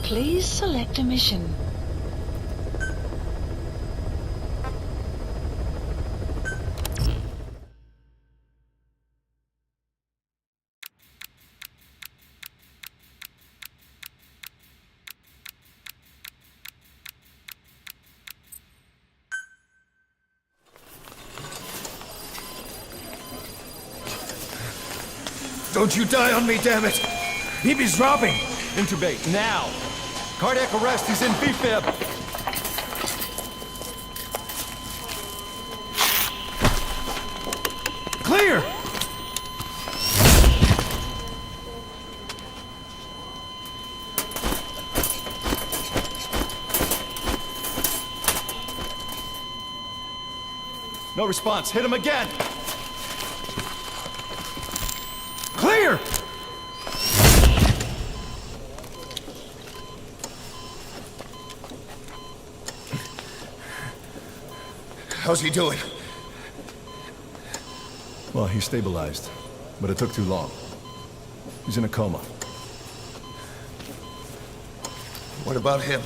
Please select a mission. Don't you die on me, damn it! He be dropping! Intubate, now! Cardiac arrest, he's in B-fib! Clear! No response, hit him again! Clear! How's he doing? Well, he's stabilized, but it took too long. He's in a coma. What about him?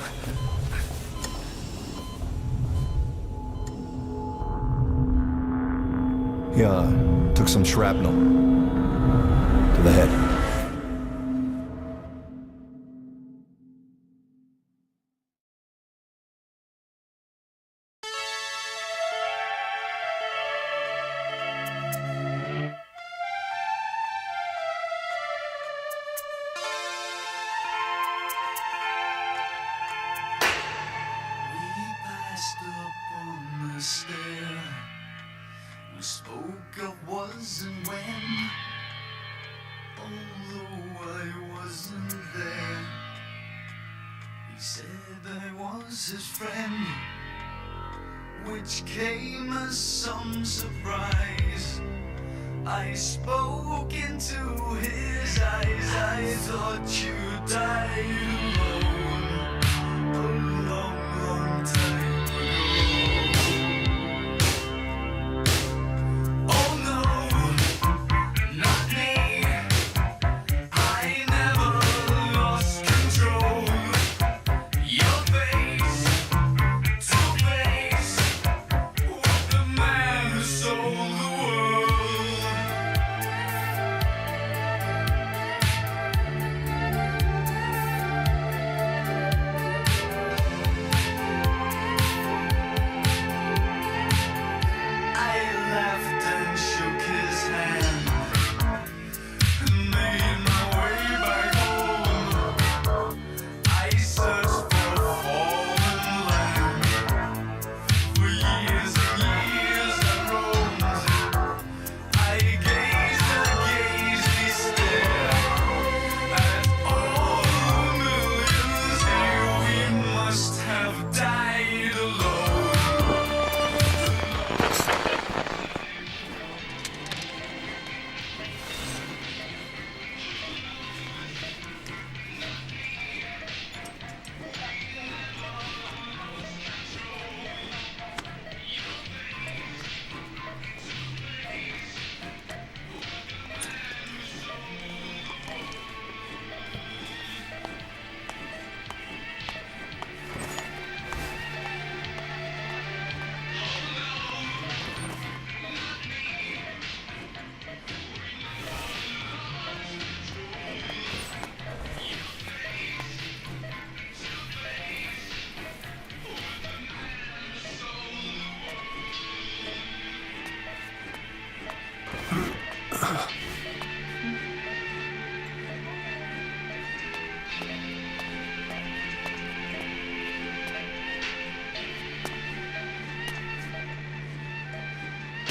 He, took some shrapnel. To the head. We spoke of was and when, although I wasn't there. He said I was his friend, which came as some surprise. I spoke into his eyes, I thought you died alone a long, long time ago.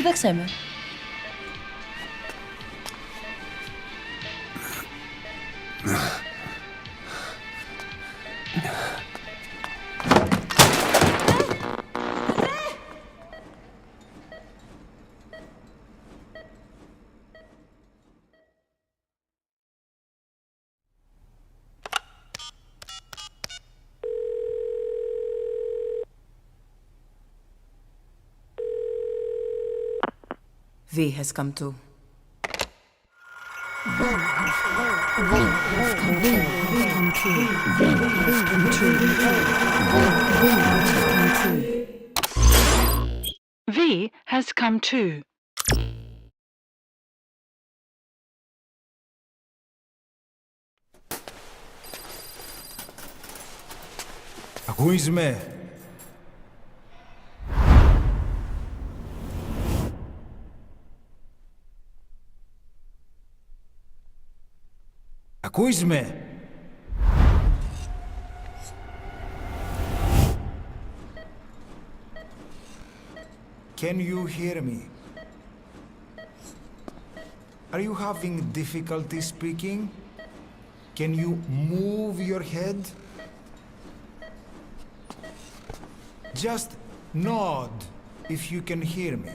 Kde chceme? V has come to. V has come to. true. V has come true. Ακούεις με? Ακούεις με? Can you hear me? Are you having difficulty speaking? Can you move your head? Just nod if you can hear me.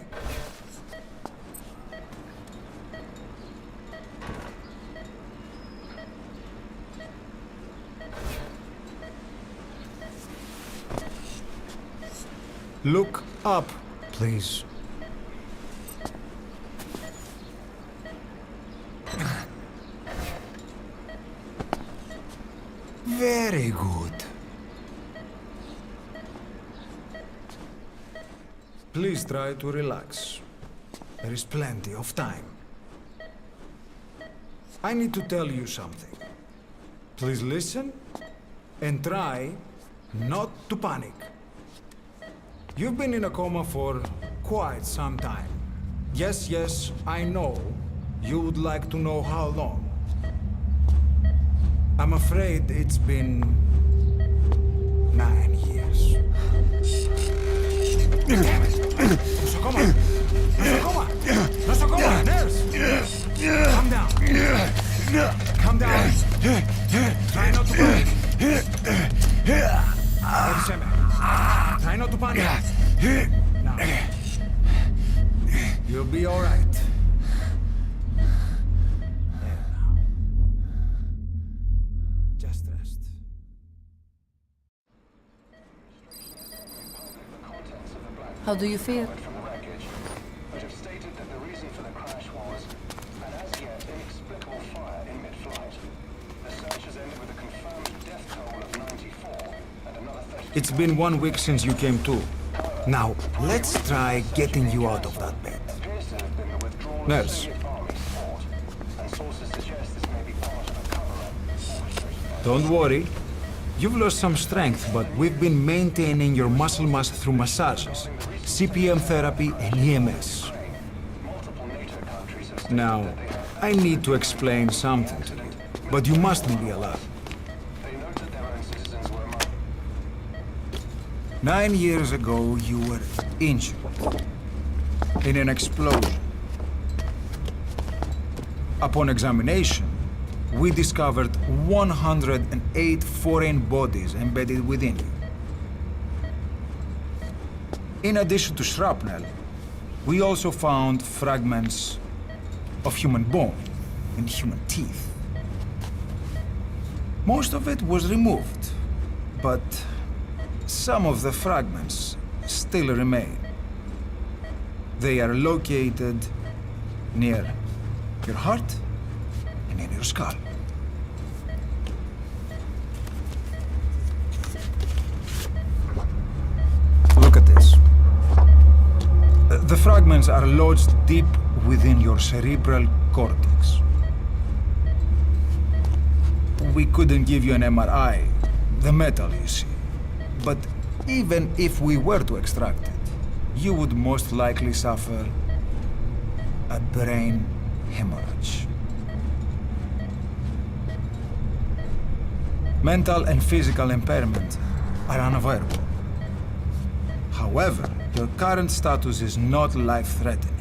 Look up, please. Very good. Please try to relax. There is plenty of time. I need to tell you something. Please listen and try not to panic. You've been in a coma for quite some time. Yes, I know. You would like to know how long. I'm afraid it's been 9 years. Damn it! Nosocoma! Nosocoma! Nosocoma! Nurse! Calm down. Calm down. Try not to panic. Try not to panic. Now. You'll be all right. There now. Just rest. How do you feel? From the wreckage, which have stated that the reason for the crash was an as yet inexplicable fire in mid-flight. The search has ended with a confirmed death toll of 94 and another 30. It's been 1 week since you came to. Now, let's try getting you out of that bed. Appears to have been the withdrawal of Nurse. Soviet Army support, and sources suggest this may be part of a cover-up. Don't worry. You've lost some strength, but we've been maintaining your muscle mass through massages, CPM therapy, and EMS. Multiple NATO countries have Now, I need to explain something to you, but you mustn't be alarmed. they noted their own citizens were among 9 years ago, you were injured in an explosion. Upon examination, we discovered 108 foreign bodies embedded within you. In addition to shrapnel, we also found fragments of human bone and human teeth. Most of it was removed, but some of the fragments still remain. They are located near your heart and in your skull. Look at this. The fragments are lodged deep within your cerebral cortex. We couldn't give you an MRI, the metal, you see. But even if we were to extract it, you would most likely suffer a brain hemorrhage. Mental and physical impairment are unavoidable. However, your current status is not life-threatening.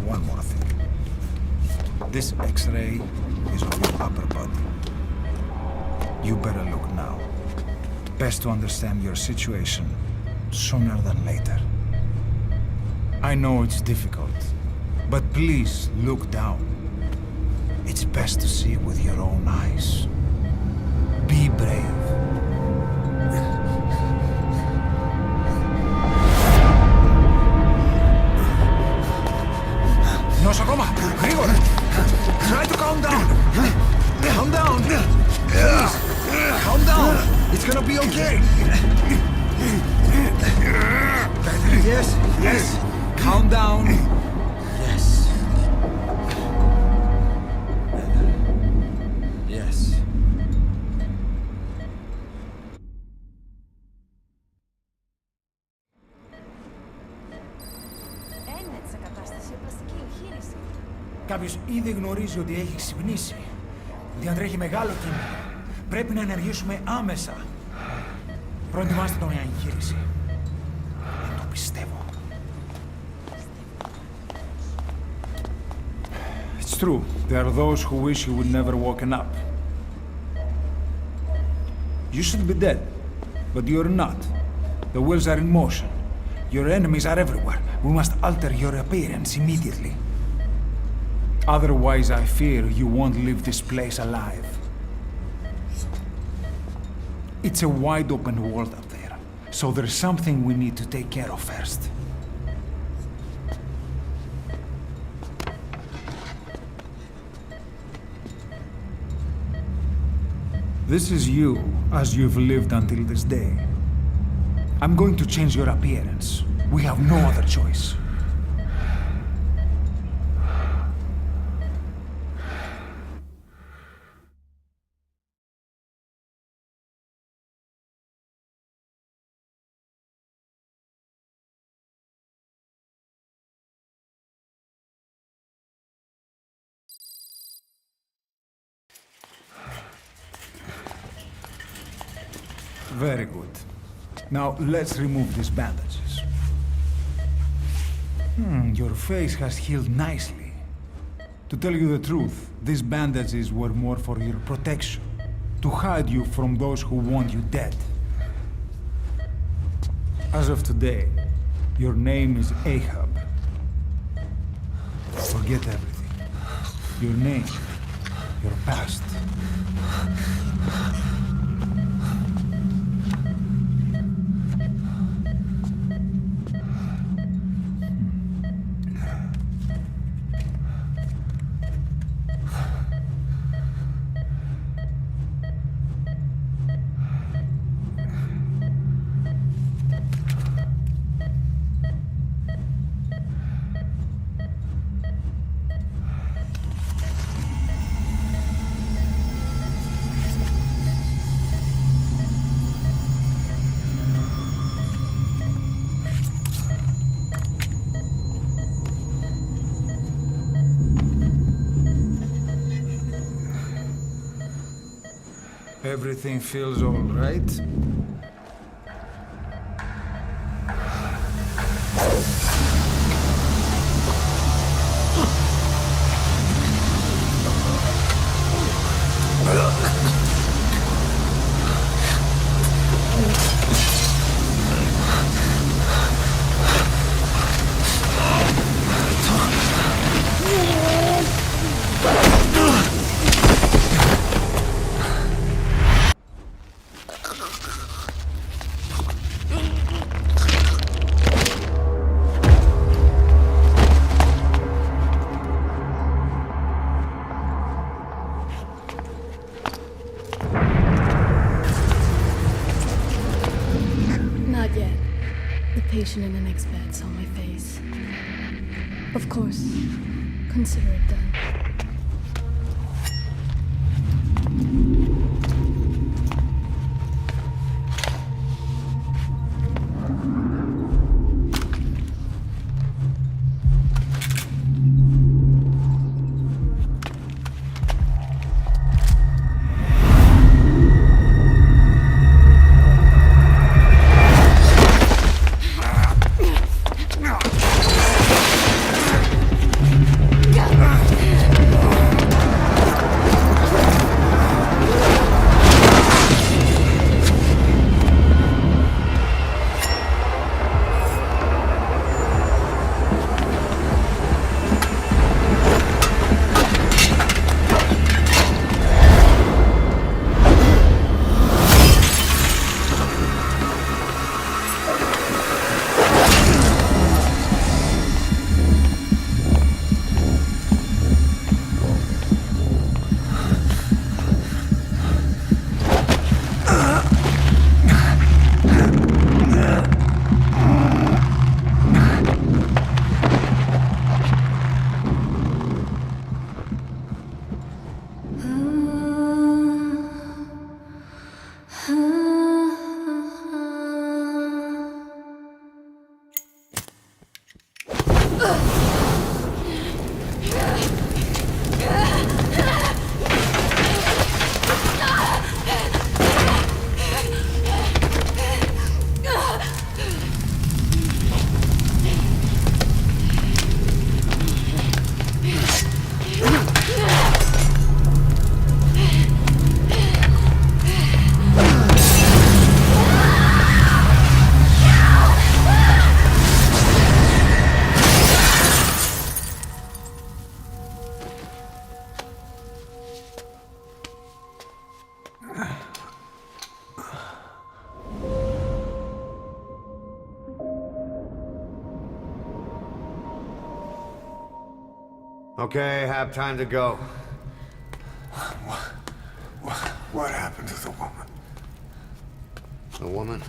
One more thing. This X-ray is of your upper body. You better look now. Best to understand your situation sooner than later. I know it's difficult, but please look down. It's best to see with your own eyes. Be brave. Nosocoma, γρήγορα! Try to calm down! Calm down! okay? Yes, yes. Calm down. Yes. Yes. Έννοια σε κατάσταση πλαστική εγχείρηση. Κάποιος ήδη γνωρίζει ότι έχει ξυπνήσει. Διατρέχει μεγάλο κίνδυνο. Πρέπει να ενεργήσουμε άμεσα. Προετοιμάστε τον για εγχείρηση. Δεν το πιστεύω. It's true. There are those who wish you would never woken up. You should be dead, but you're not. The wheels are in motion. Your enemies are everywhere. We must alter your appearance immediately. Otherwise, I fear you won't leave this place alive. It's a wide open world up there, so there's something we need to take care of first. This is you, as you've lived until this day. I'm going to change your appearance. We have no other choice. Very good. Now, let's remove these bandages. Your face has healed nicely. To tell you the truth, these bandages were more for your protection, to hide you from those who want you dead. As of today, your name is Ahab. Forget everything. Your name, your past. Everything feels all right? patient in the next bed saw my face. Of course, consider it done. Okay, have time to go. What happened to the woman? The woman?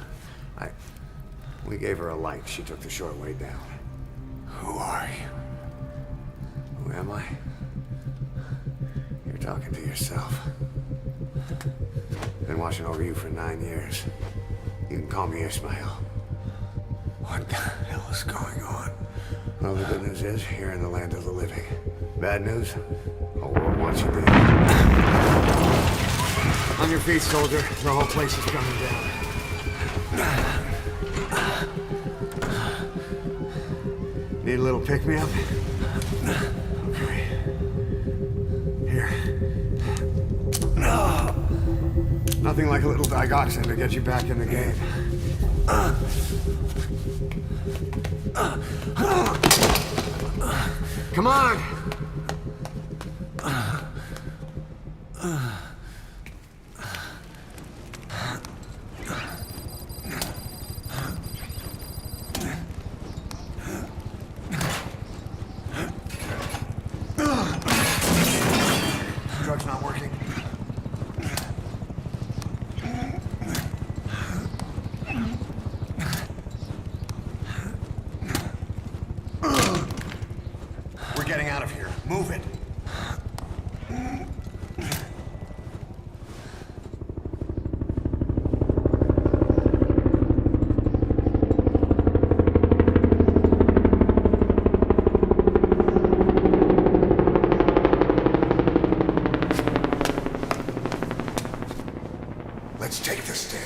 We gave her a light. She took the short way down. Who are you? Who am I? You're talking to yourself. Been watching over you for 9 years. You can call me Ishmael. What the hell is going on? Well, the good news is, you're in the land of the living. Bad news? Whole world wants you dead. On your feet, soldier. The whole place is coming down. Need a little pick-me-up? Okay. Here. Nothing like a little digoxin to get you back in the game. Come on! Drug's not working. We're getting out of here. Move it. Let's take the stairs.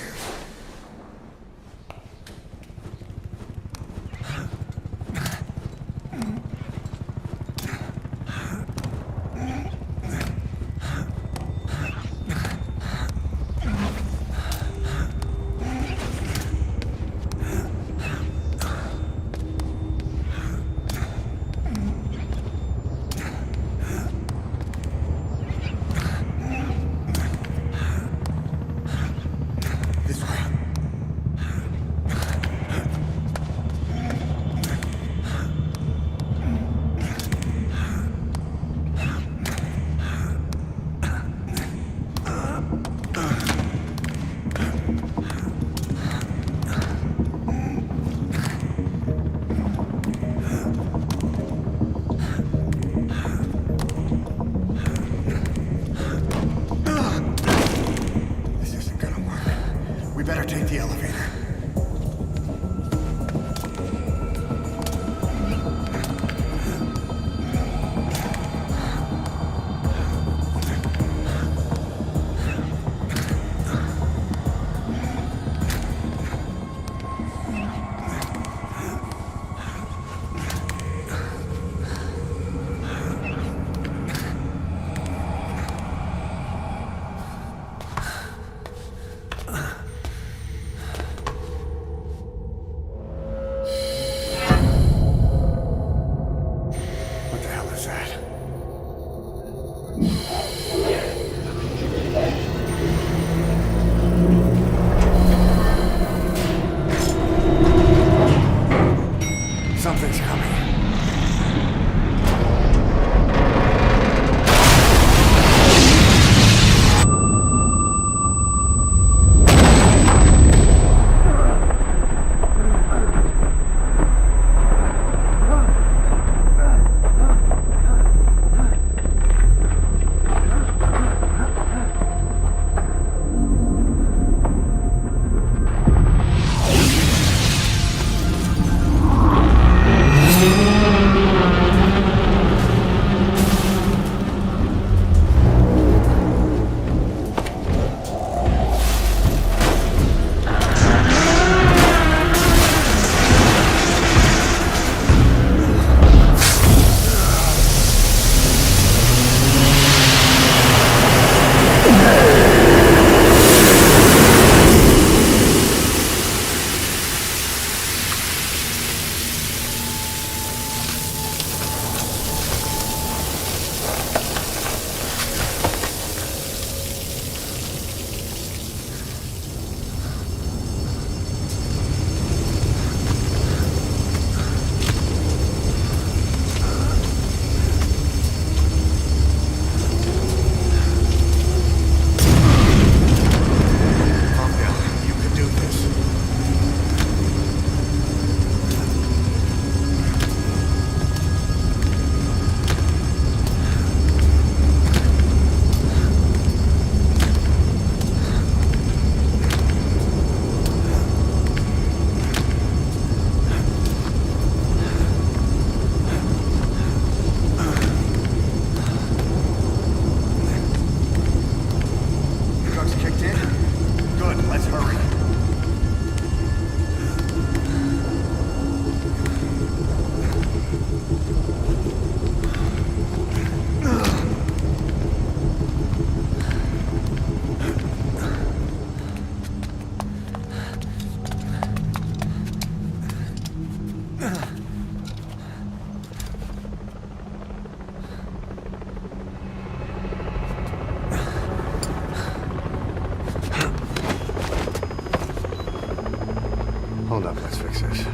Let's fix this.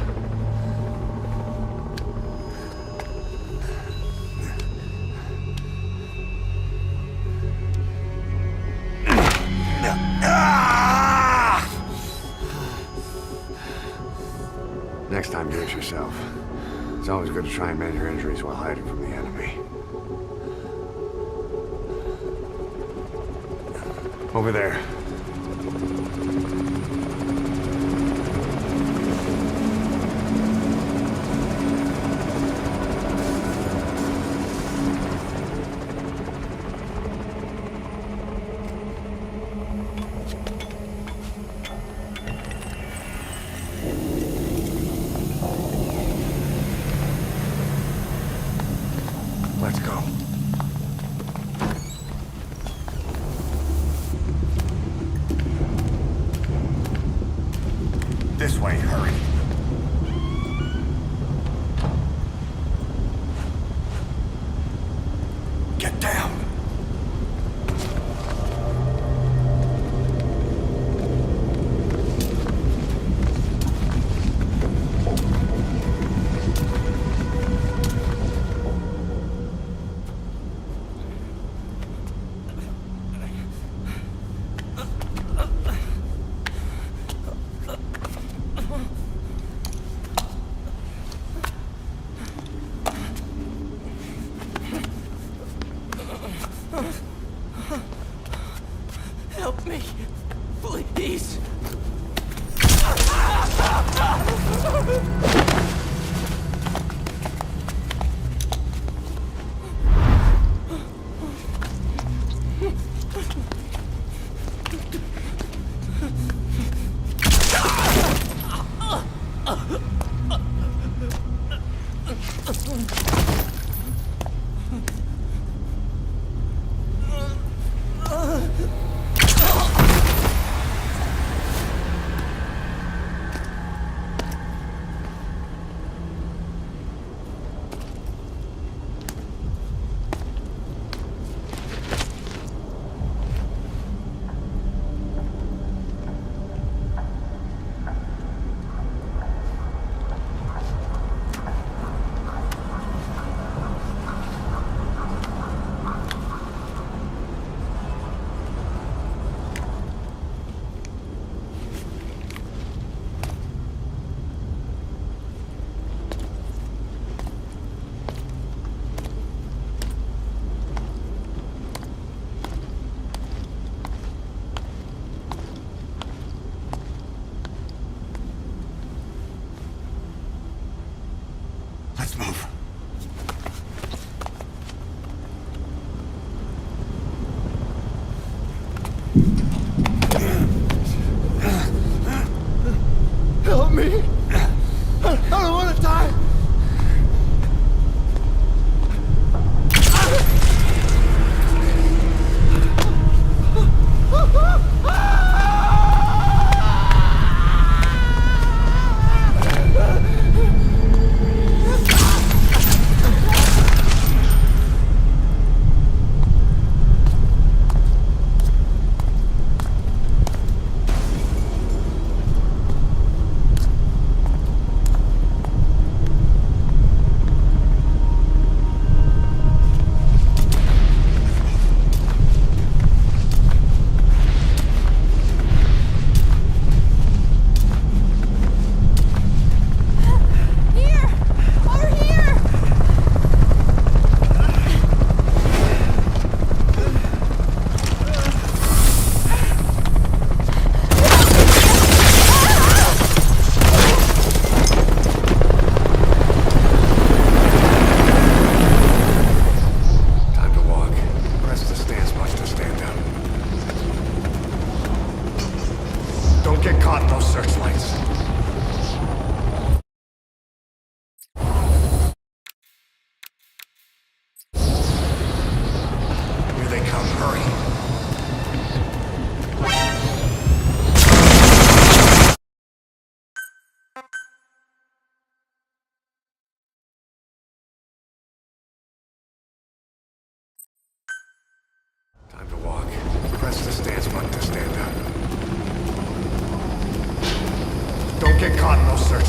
Next time, do it yourself. It's always good to try and mend your injuries while hiding from the enemy. Over there. Let's go. This way, hurry. Get down. Help me, please. Let's move. Help me! I don't want to die! Don't get caught in those searchlights. Here they come, hurry. Time to walk. Press the stance button to stand up. Don't get caught in those searchlights.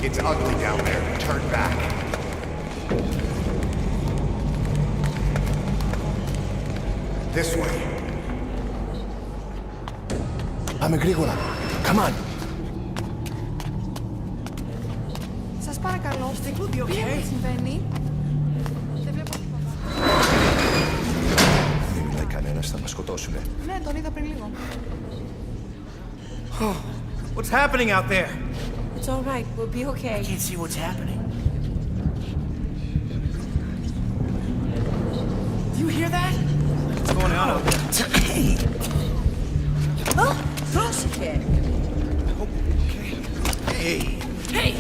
It's ugly down there. Turn back. This way. Πάμε γρήγορα. Come on. Σας παρακαλώ, τι συμβαίνει? Δεν βλέπω τίποτα. Δεν μιλάει κανένας, θα μας σκοτώσουνε. Ναι, τον είδα πριν λίγο. What's happening out there? It's all right. We'll be okay. I can't see what's happening. Do you hear that? What's going on out there? Oh, pussycat. Okay. Hey. Hey.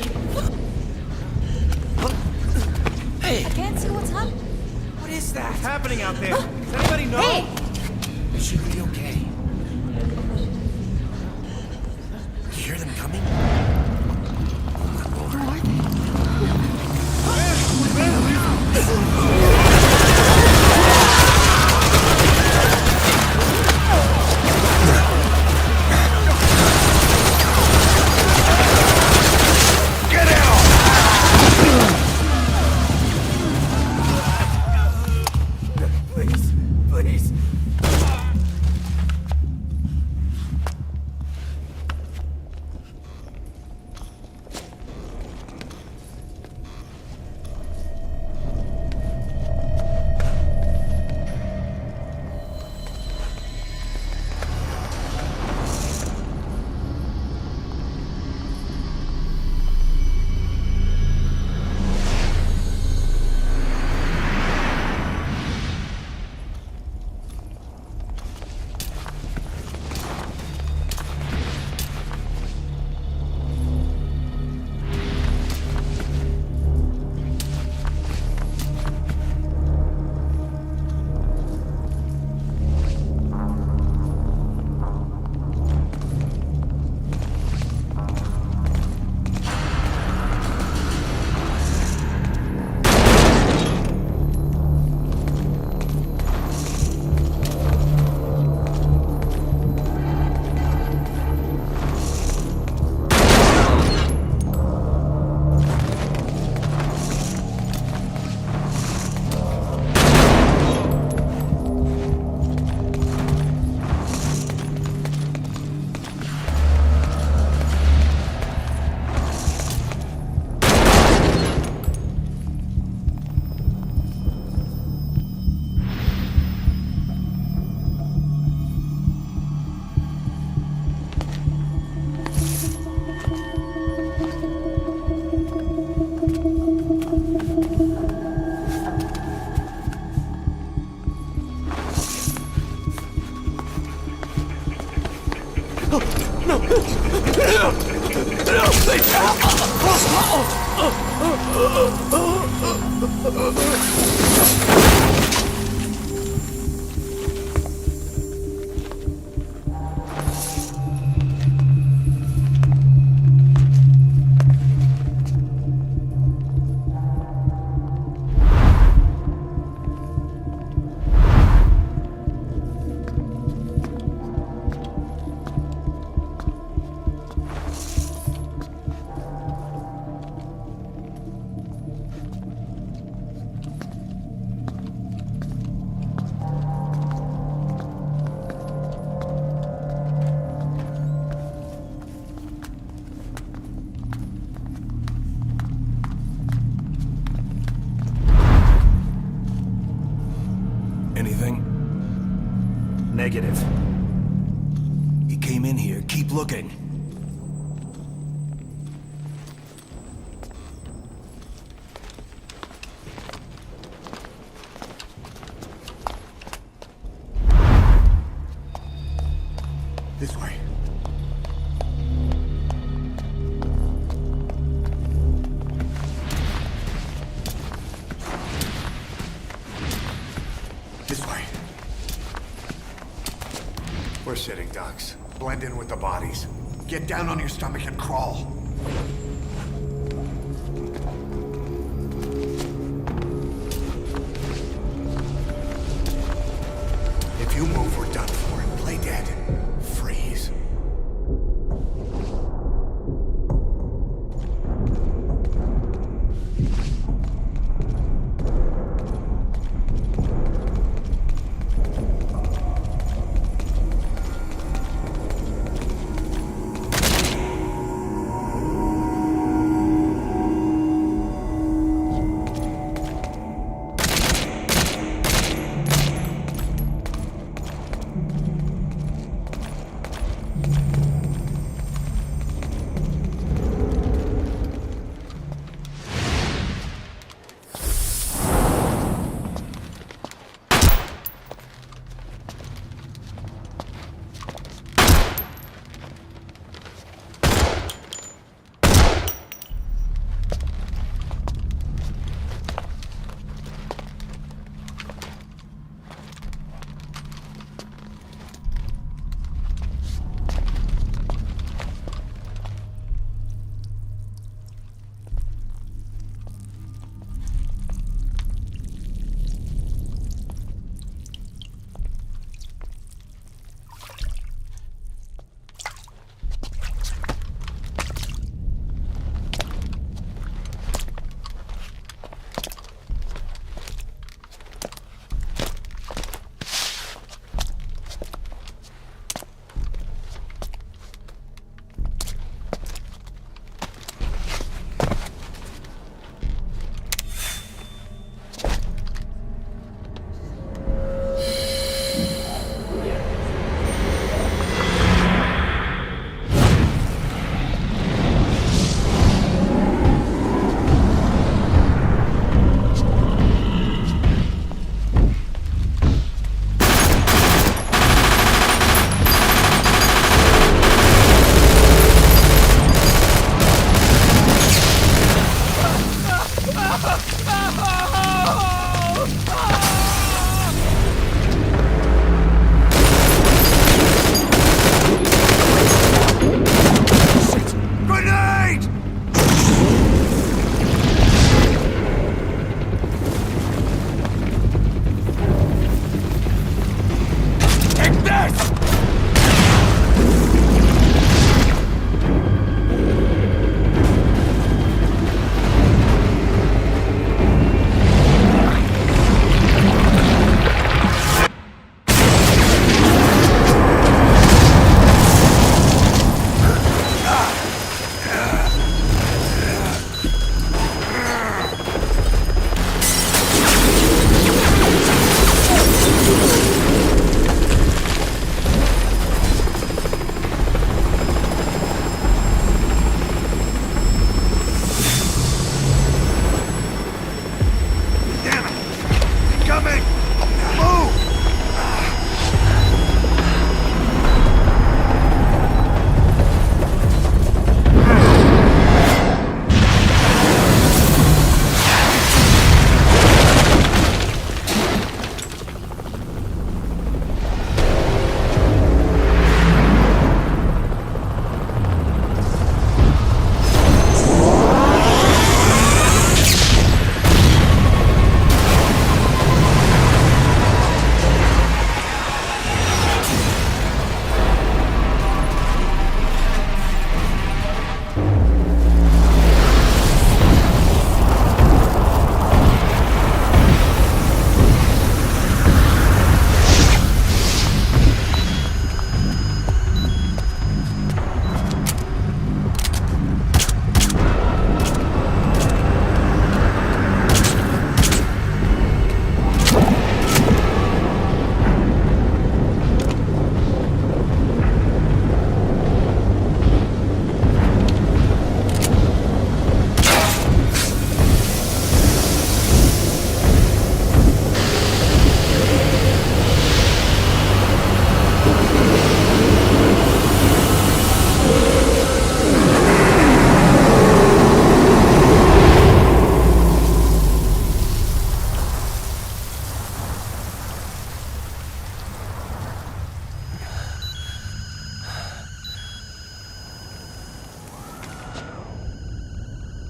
Hey. I can't see what's happening. What is that? What's happening out there? Does anybody know? Hey. It should be okay. You hear them coming? Anything? Negative. He came in here. Keep looking. This way. bullshitting, Dux. Blend in with the bodies. Get down on your stomach and crawl. If you move, we're done for. Play dead. Freeze.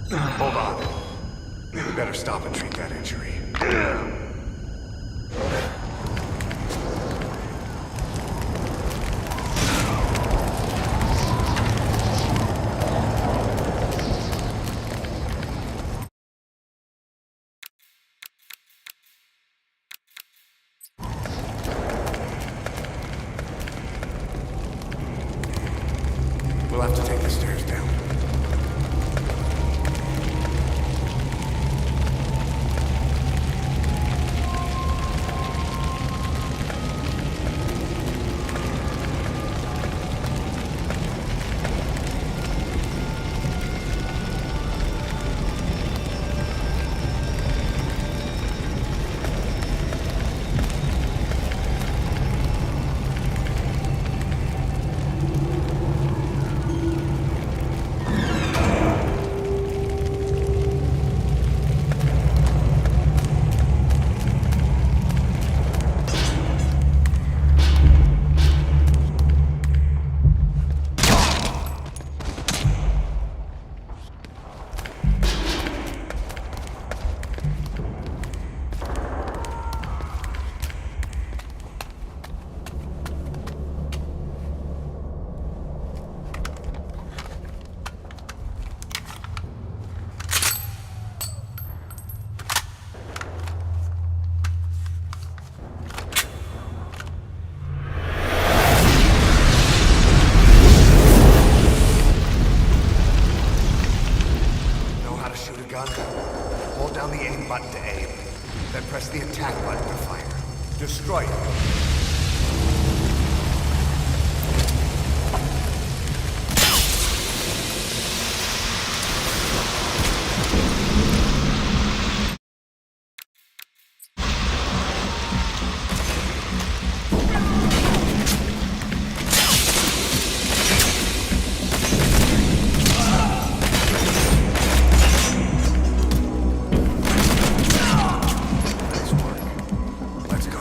Hold on. We better stop and treat that injury. We'll have to take the stairs down. Hold down the aim button to aim, then press the attack button to fire. Destroy it. Nice work. Let's go.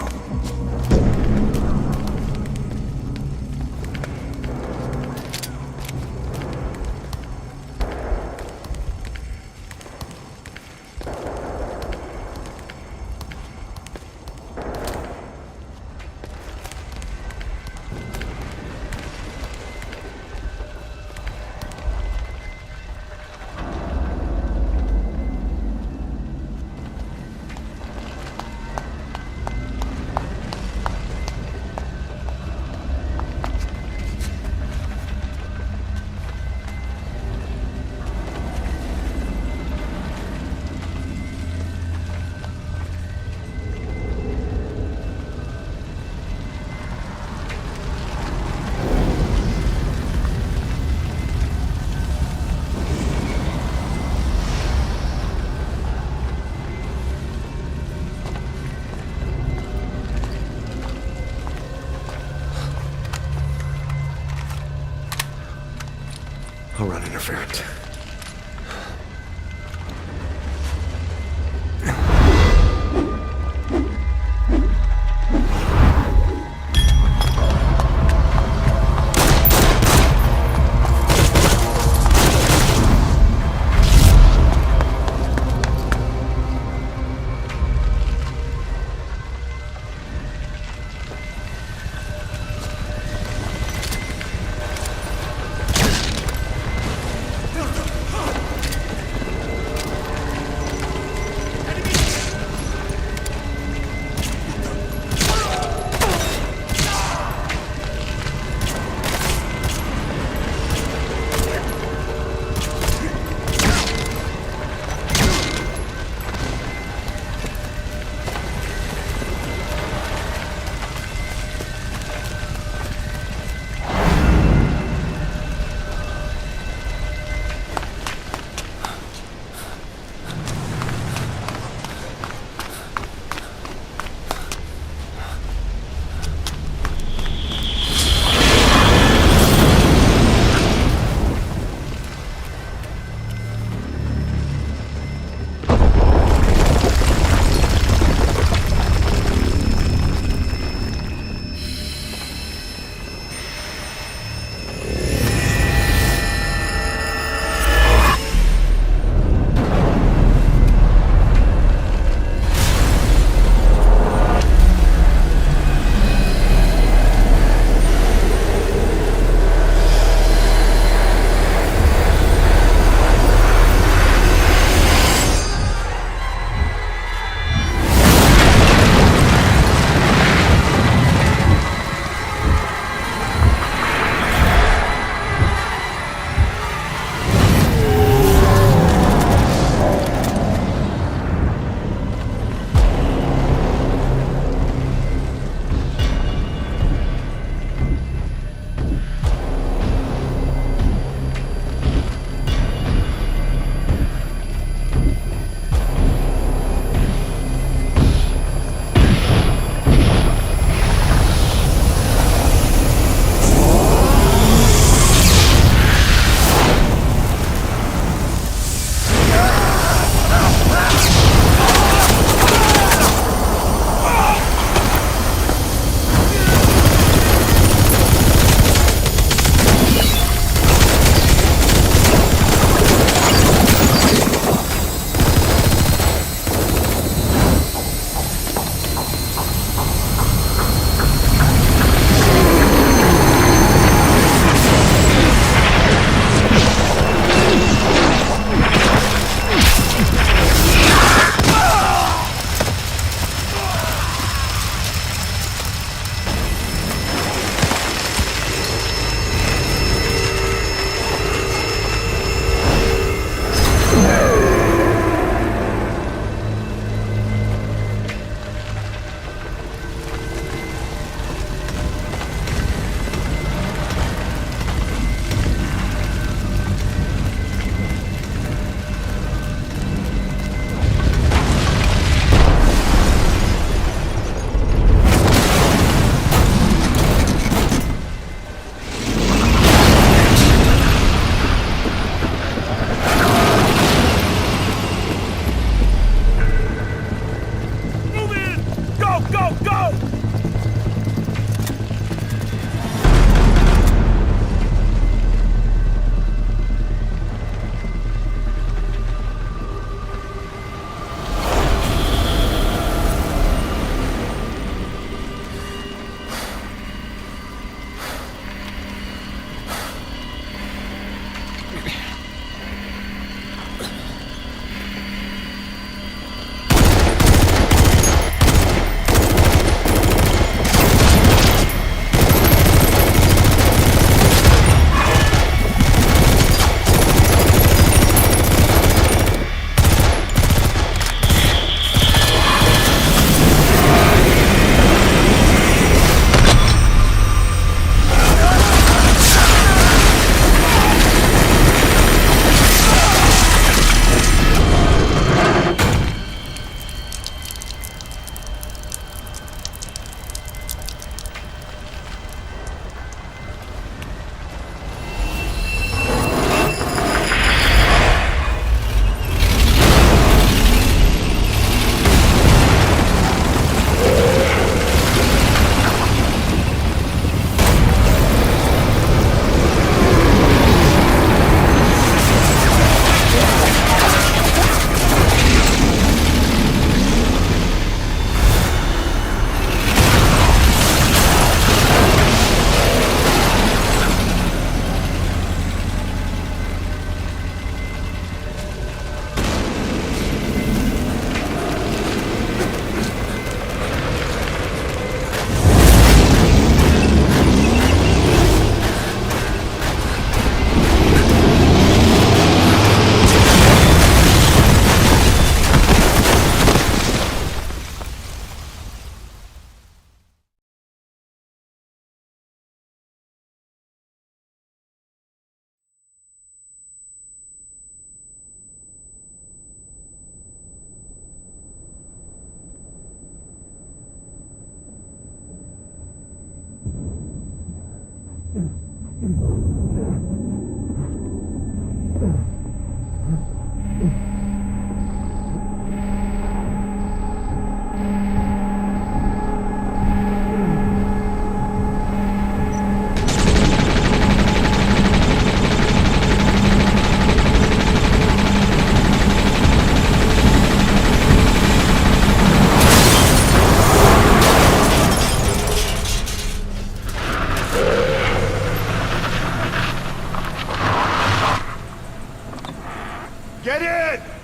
Get in!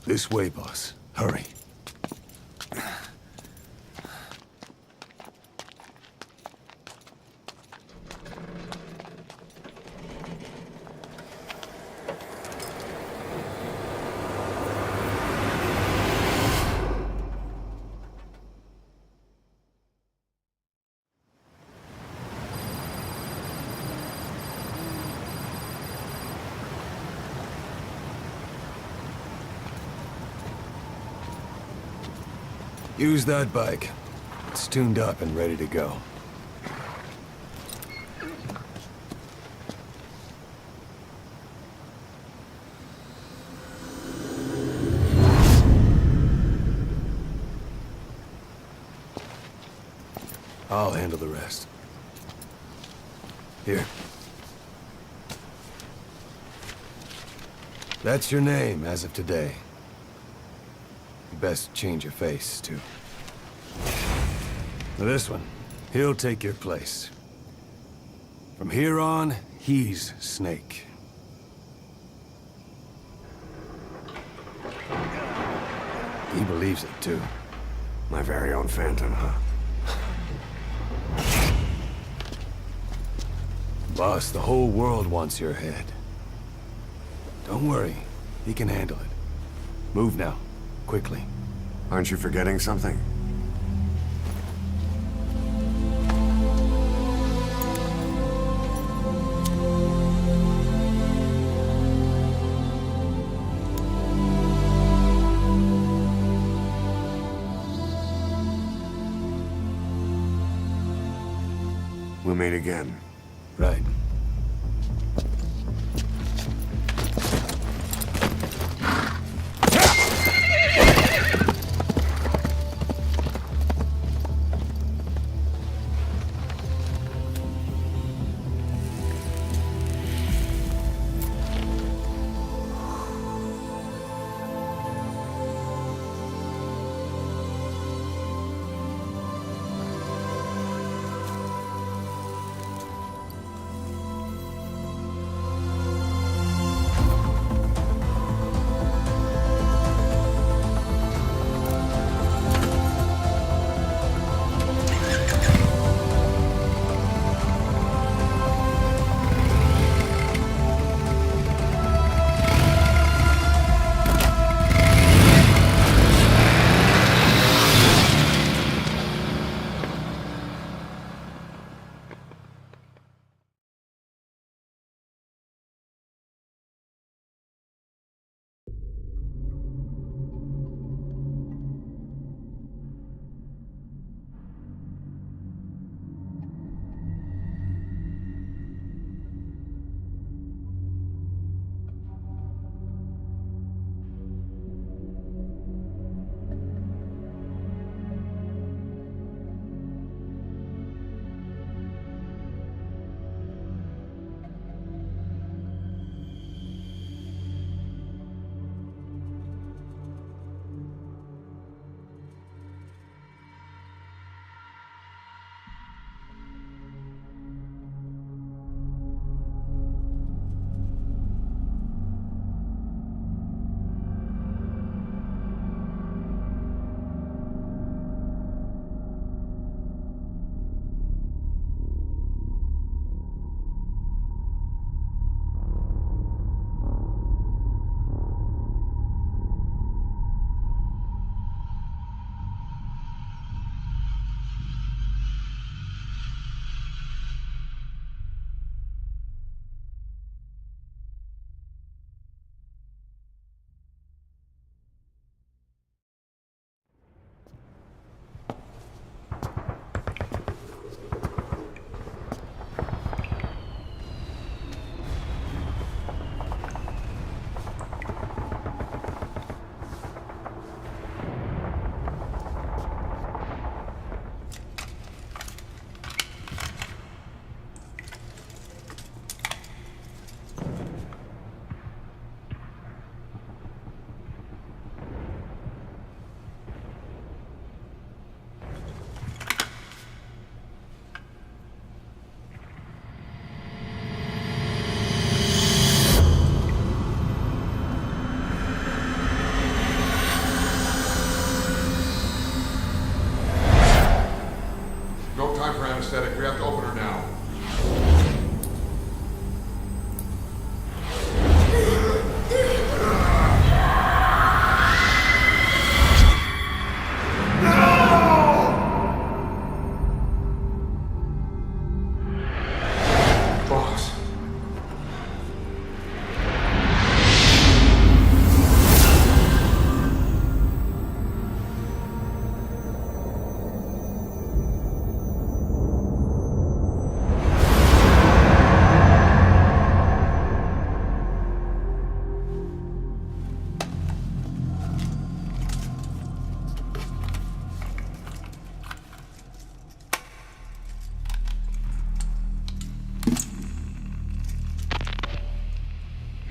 This way, boss. Hurry. Use that bike. It's tuned up and ready to go. I'll handle the rest. Here. That's your name as of today. You best change your face, too. Now this one, he'll take your place. From here on, he's Snake. He believes it, too. My very own Phantom, huh? Boss, the whole world wants your head. Don't worry, he can handle it. Move now, quickly. Aren't you forgetting something? We'll meet again. Right.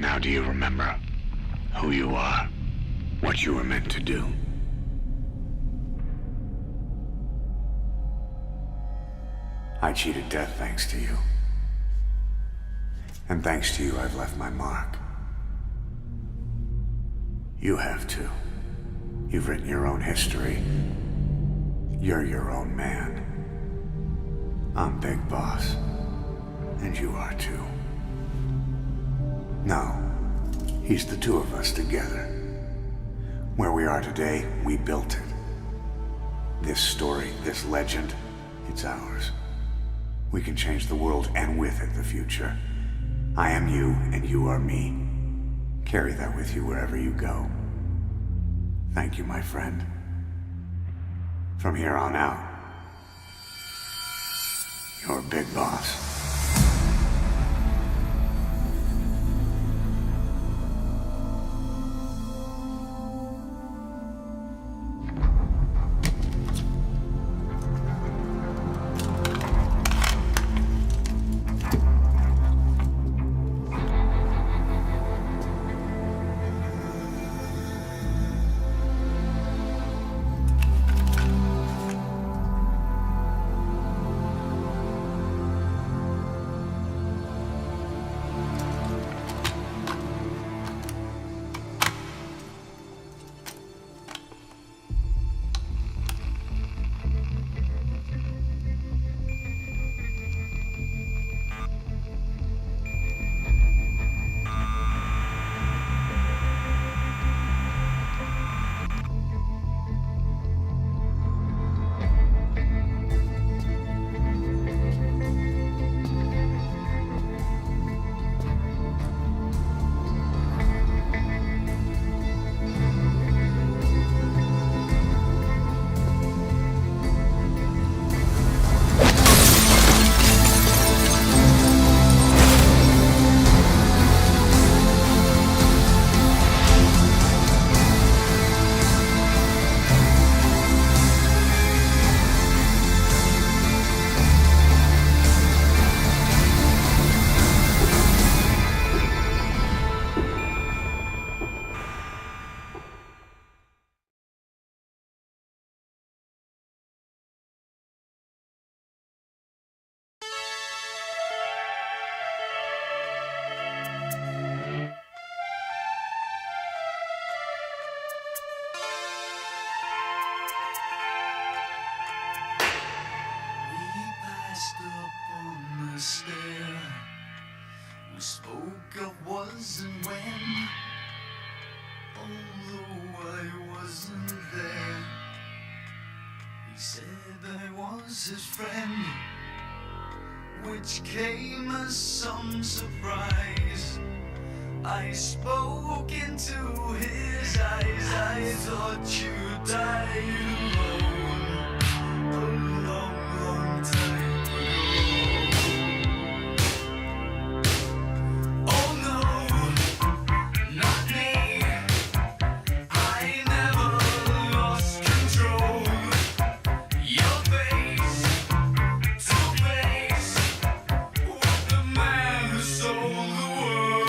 Now do you remember who you are? What you were meant to do? I cheated death thanks to you. And thanks to you, I've left my mark. You have too. You've written your own history. You're your own man. I'm Big Boss. And you are too. No. He's the two of us together. Where we are today, we built it. This story, this legend, it's ours. We can change the world and with it the future. I am you and you are me. Carry that with you wherever you go. Thank you, my friend. From here on out, you're Big Boss. We spoke of was and when, although I wasn't there. He said I was his friend, which came as some surprise. I spoke into his eyes. I thought you died alone a long, long time ago. Oh no, not me. I never lost control. Your face to face with the man who sold the world.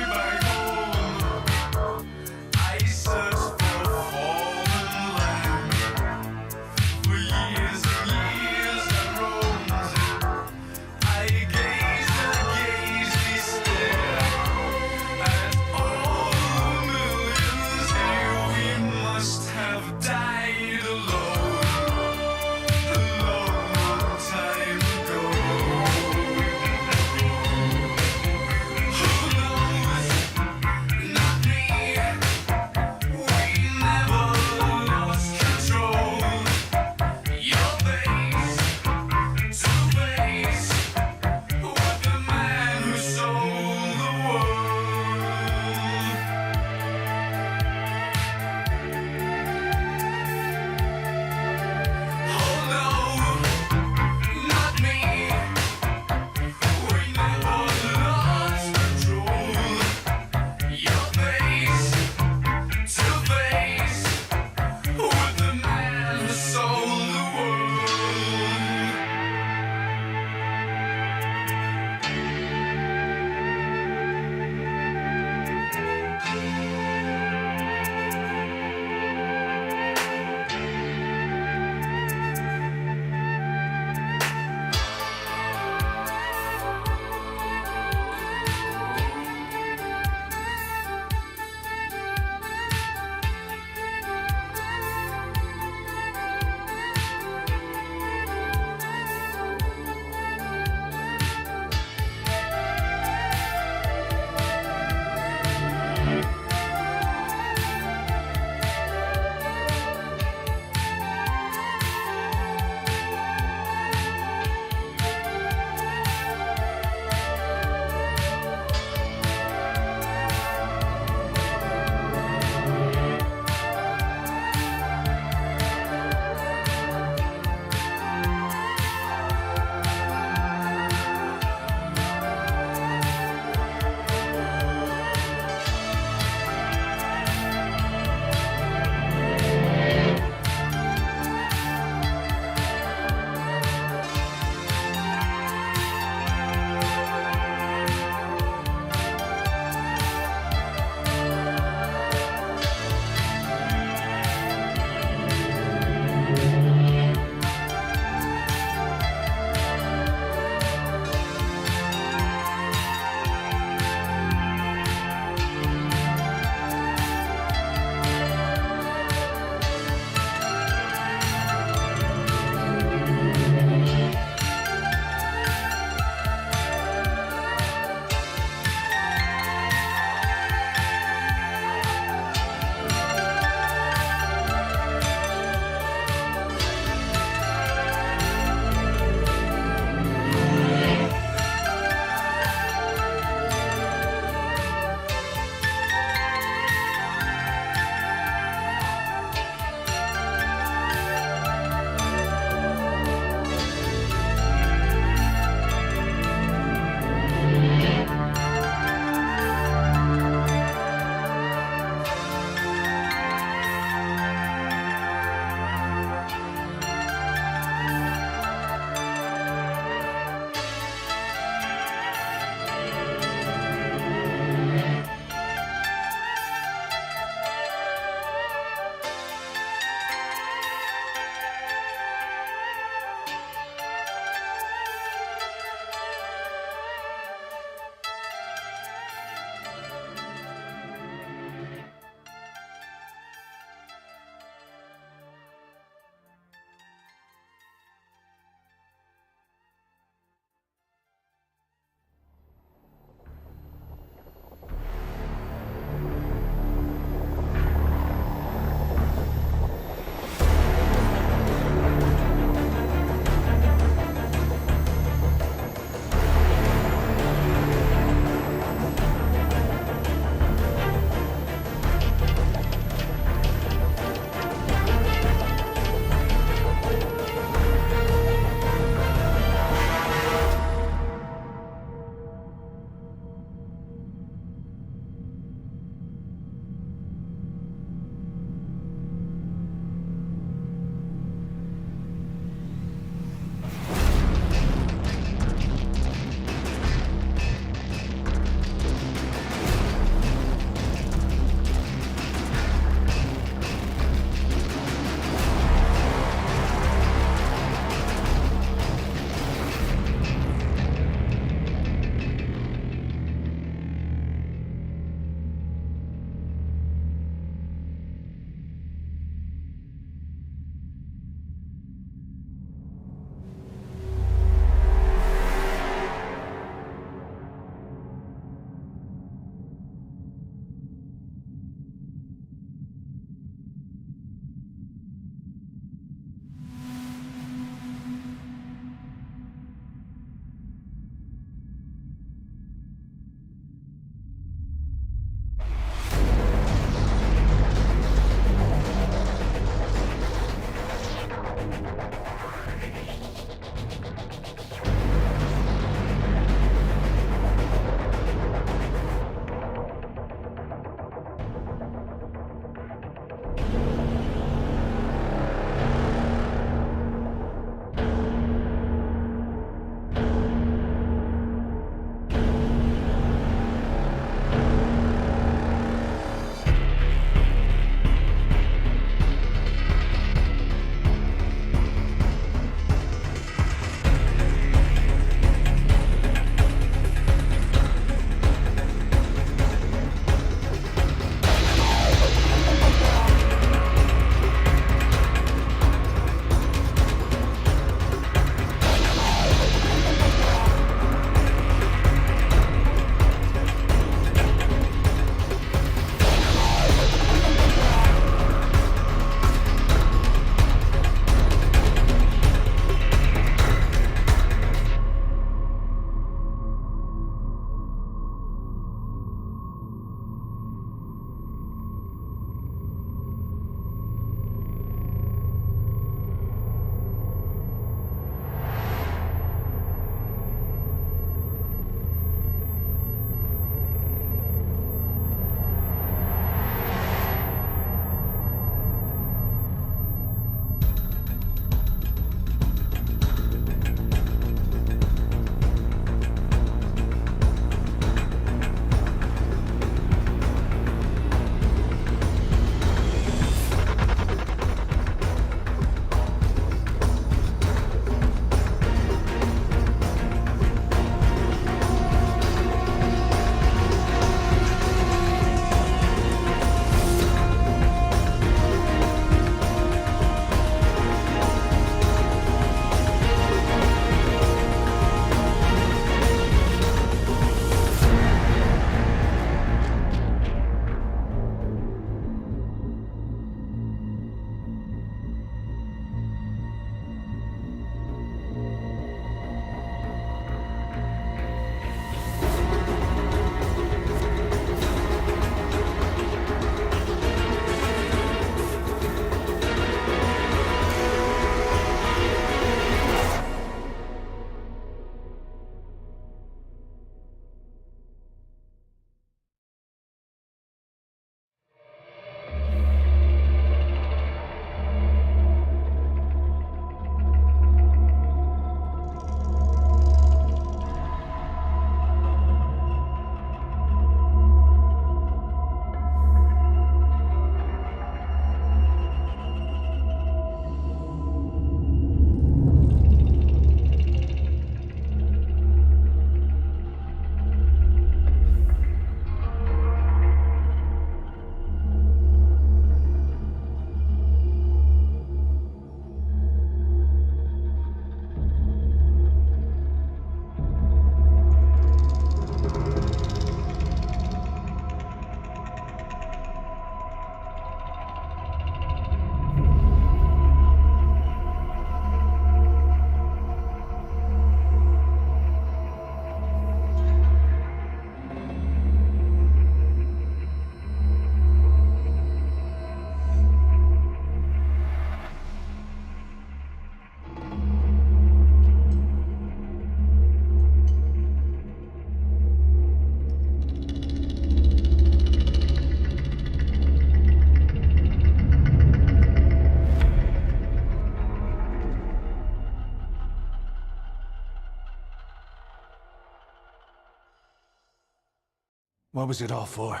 What was it all for?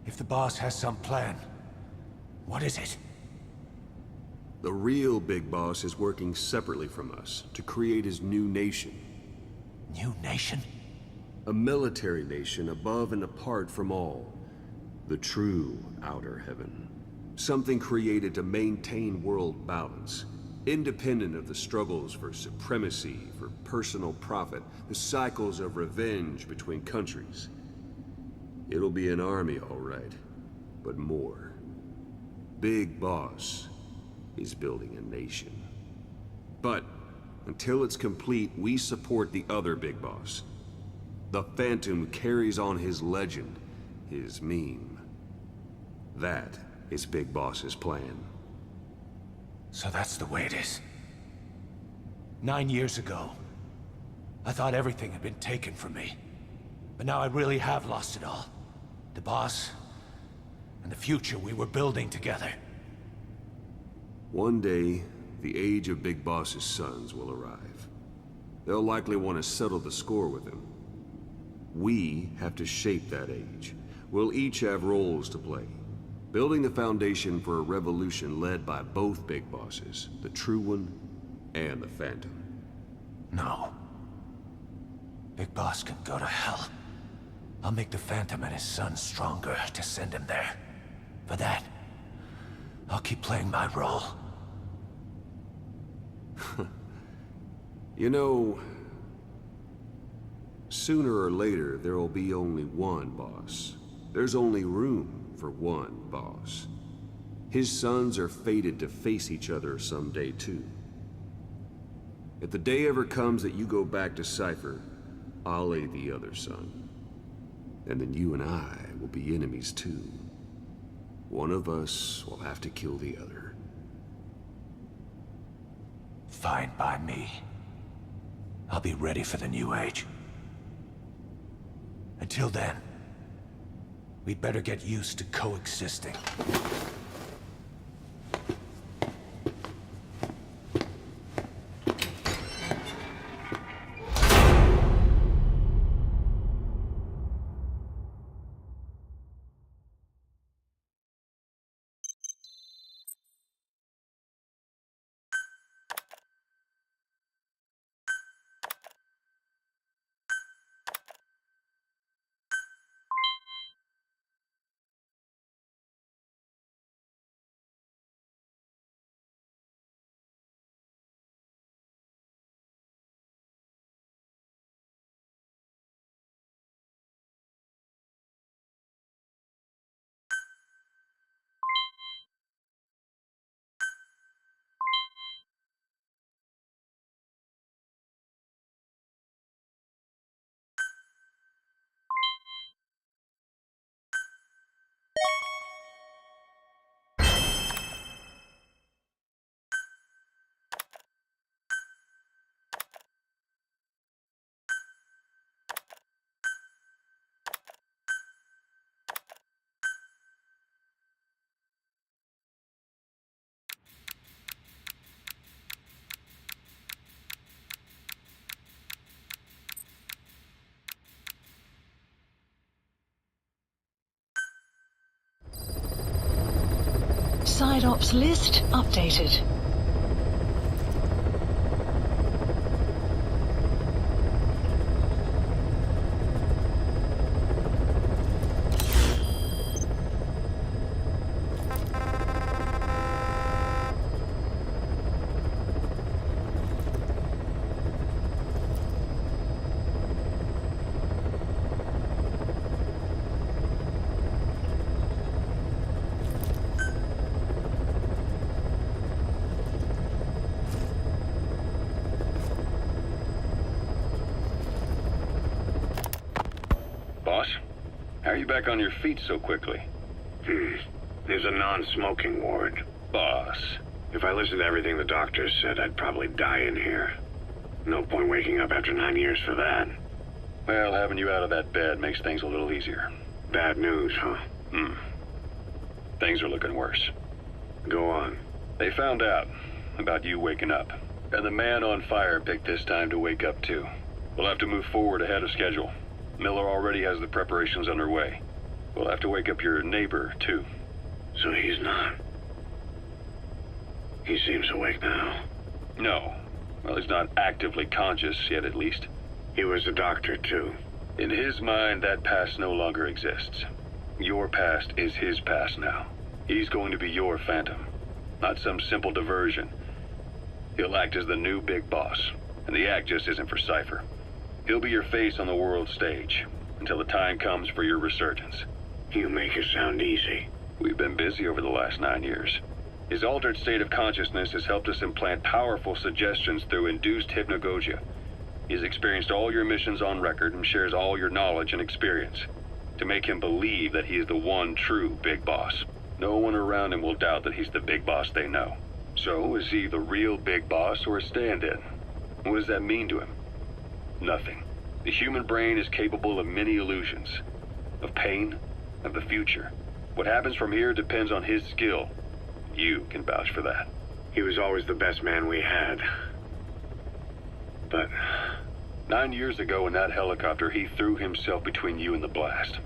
If the boss has some plan, what is it? The real Big Boss is working separately from us to create his new nation. New nation? A military nation above and apart from all. The true outer heaven. Something created to maintain world balance. Independent of the struggles for supremacy, for personal profit, the cycles of revenge between countries. It'll be an army, all right, but more. Big Boss is building a nation. But until it's complete, we support the other Big Boss. The Phantom carries on his legend, his meme. That is Big Boss's plan. So that's the way it is. 9 years ago, I thought everything had been taken from me. But now I really have lost it all. The boss, and the future we were building together. One day, the age of Big Boss's sons will arrive. They'll likely want to settle the score with him. We have to shape that age. We'll each have roles to play. Building the foundation for a revolution led by both Big Bosses, the True One and the Phantom. No. Big Boss can go to hell. I'll make the Phantom and his son stronger to send him there. For that, I'll keep playing my role. You know, sooner or later there will be only one boss. There's only room for one boss. His sons are fated to face each other someday too. If the day ever comes that you go back to Cypher, I'll aid the other son. And then you and I will be enemies too. One of us will have to kill the other. Fine by me. I'll be ready for the new age. Until then, we'd better get used to coexisting. Side ops list updated. Boss, how are you back on your feet so quickly? There's a non-smoking ward. Boss. If I listened to everything the doctors said, I'd probably die in here. No point waking up after 9 years for that. Well, having you out of that bed makes things a little easier. Bad news, huh? Things are looking worse. Go on. They found out about you waking up, and the man on fire picked this time to wake up too. We'll have to move forward ahead of schedule. Miller already has the preparations underway. We'll have to wake up your neighbor, too. So he's not. He seems awake now. No. Well, he's not actively conscious yet, at least. He was a doctor, too. In his mind, that past no longer exists. Your past is his past now. He's going to be your phantom, not some simple diversion. He'll act as the new big boss, and the act just isn't for Cypher. He'll be your face on the world stage, until the time comes for your resurgence. You make it sound easy. We've been busy over the last 9 years. His altered state of consciousness has helped us implant powerful suggestions through induced hypnagogia. He's experienced all your missions on record and shares all your knowledge and experience to make him believe that he is the one true big boss. No one around him will doubt that he's the big boss they know. So, is he the real big boss or a stand-in? What does that mean to him? Nothing. The human brain is capable of many illusions. Of pain, of the future. What happens from here depends on his skill. You can vouch for that. He was always the best man we had. But 9 years ago in that helicopter, he threw himself between you and the blast.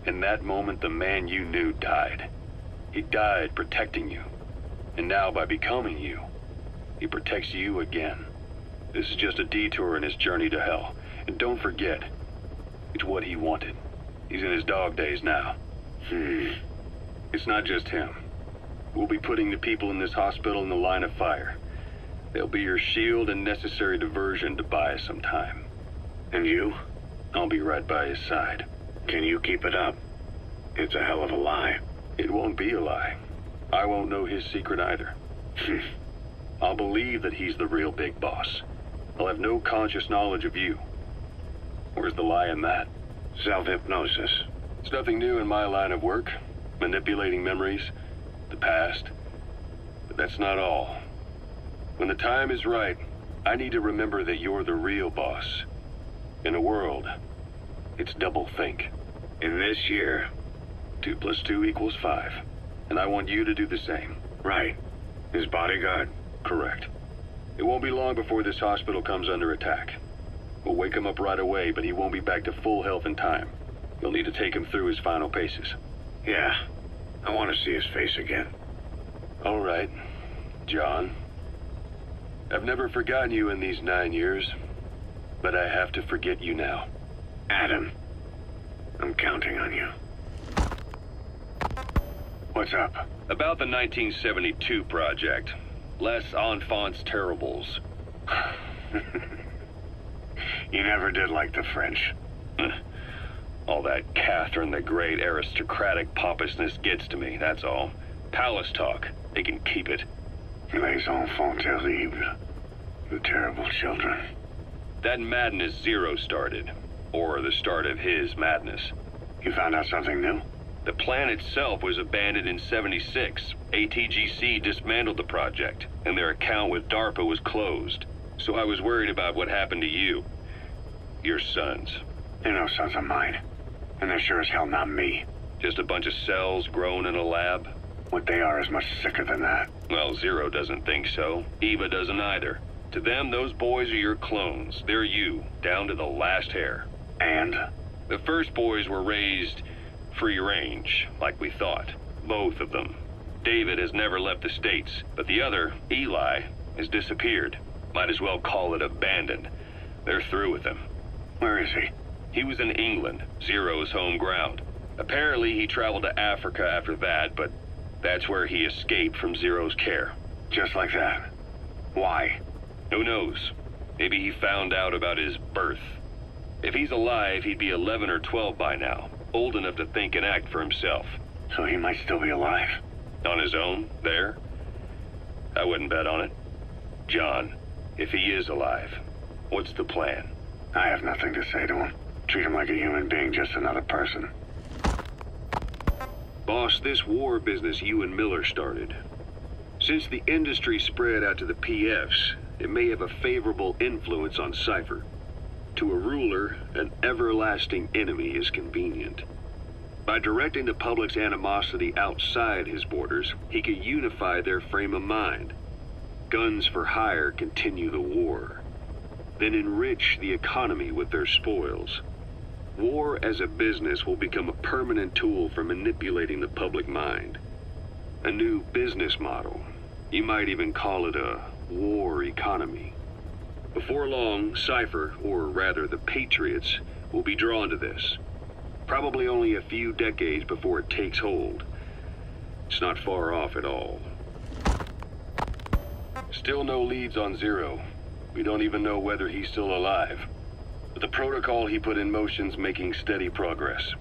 In that moment, the man you knew died. He died protecting you. And now, by becoming you, he protects you again. This is just a detour in his journey to hell. And don't forget, it's what he wanted. He's in his dog days now. It's not just him. We'll be putting the people in this hospital in the line of fire. They'll be your shield and necessary diversion to buy us some time. And you? I'll be right by his side. Can you keep it up? It's a hell of a lie. It won't be a lie. I won't know his secret either. I'll believe that he's the real big boss. I'll have no conscious knowledge of you. Where's the lie in that? Self-hypnosis. It's nothing new in my line of work. Manipulating memories, the past. But that's not all. When the time is right, I need to remember that you're the real boss. In a world, it's double think. In this year, 2 + 2 = 5. And I want you to do the same. Right. His bodyguard? Correct. It won't be long before this hospital comes under attack. We'll wake him up right away, but he won't be back to full health in time. You'll need to take him through his final paces. Yeah. I want to see his face again. All right, John. I've never forgotten you in these 9 years, but I have to forget you now. Adam, I'm counting on you. What's up? About the 1972 project. Les Enfants Terribles. You never did like the French. All that Catherine the Great aristocratic pompousness gets to me, that's all. Palace talk. They can keep it. Les enfants terribles. The terrible children. That madness Zero started. Or the start of his madness. You found out something new? The plan itself was abandoned in '76. ATGC dismantled the project, and their account with DARPA was closed. So I was worried about what happened to you. Your sons. They're no sons of mine. And they're sure as hell not me. Just a bunch of cells grown in a lab? What they are is much sicker than that. Well, Zero doesn't think so. Eva doesn't either. To them, those boys are your clones. They're you, down to the last hair. And? The first boys were raised free range, like we thought. Both of them. David has never left the States, but the other, Eli, has disappeared. Might as well call it abandoned. They're through with him. Where is he? He was in England, Zero's home ground. Apparently he traveled to Africa after that, but that's where he escaped from Zero's care. Just like that? Why? Who knows? Maybe he found out about his birth. If he's alive, he'd be 11 or 12 by now, old enough to think and act for himself. So he might still be alive? On his own, there? I wouldn't bet on it. John, if he is alive, what's the plan? I have nothing to say to him. Treat him like a human being, just another person. Boss, this war business you and Miller started. Since the industry spread out to the PFs, it may have a favorable influence on Cypher. To a ruler, an everlasting enemy is convenient. By directing the public's animosity outside his borders, he could unify their frame of mind. Guns for hire continue the war. Then enrich the economy with their spoils. War as a business will become a permanent tool for manipulating the public mind. A new business model. You might even call it a war economy. Before long, Cypher, or rather the Patriots, will be drawn to this. Probably only a few decades before it takes hold. It's not far off at all. Still no leads on Zero. We don't even know whether he's still alive. But the protocol he put in motion's making steady progress.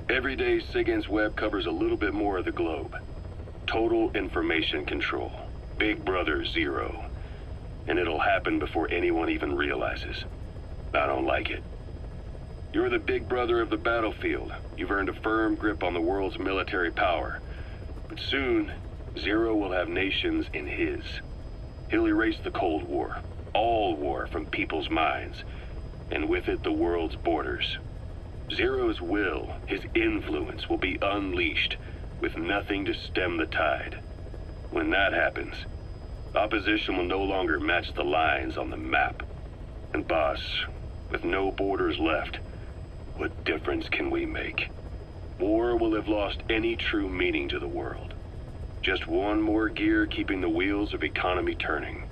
Every day, SIGINT's web covers a little bit more of the globe. Total information control. Big Brother Zero. And it'll happen before anyone even realizes. I don't like it. You're the big brother of the battlefield. You've earned a firm grip on the world's military power. But soon, Zero will have nations in his. He'll erase the Cold War, all war, from people's minds, and with it the world's borders. Zero's will, his influence, will be unleashed, with nothing to stem the tide. When that happens, opposition will no longer match the lines on the map. And boss, with no borders left, what difference can we make? War will have lost any true meaning to the world. Just one more gear keeping the wheels of economy turning.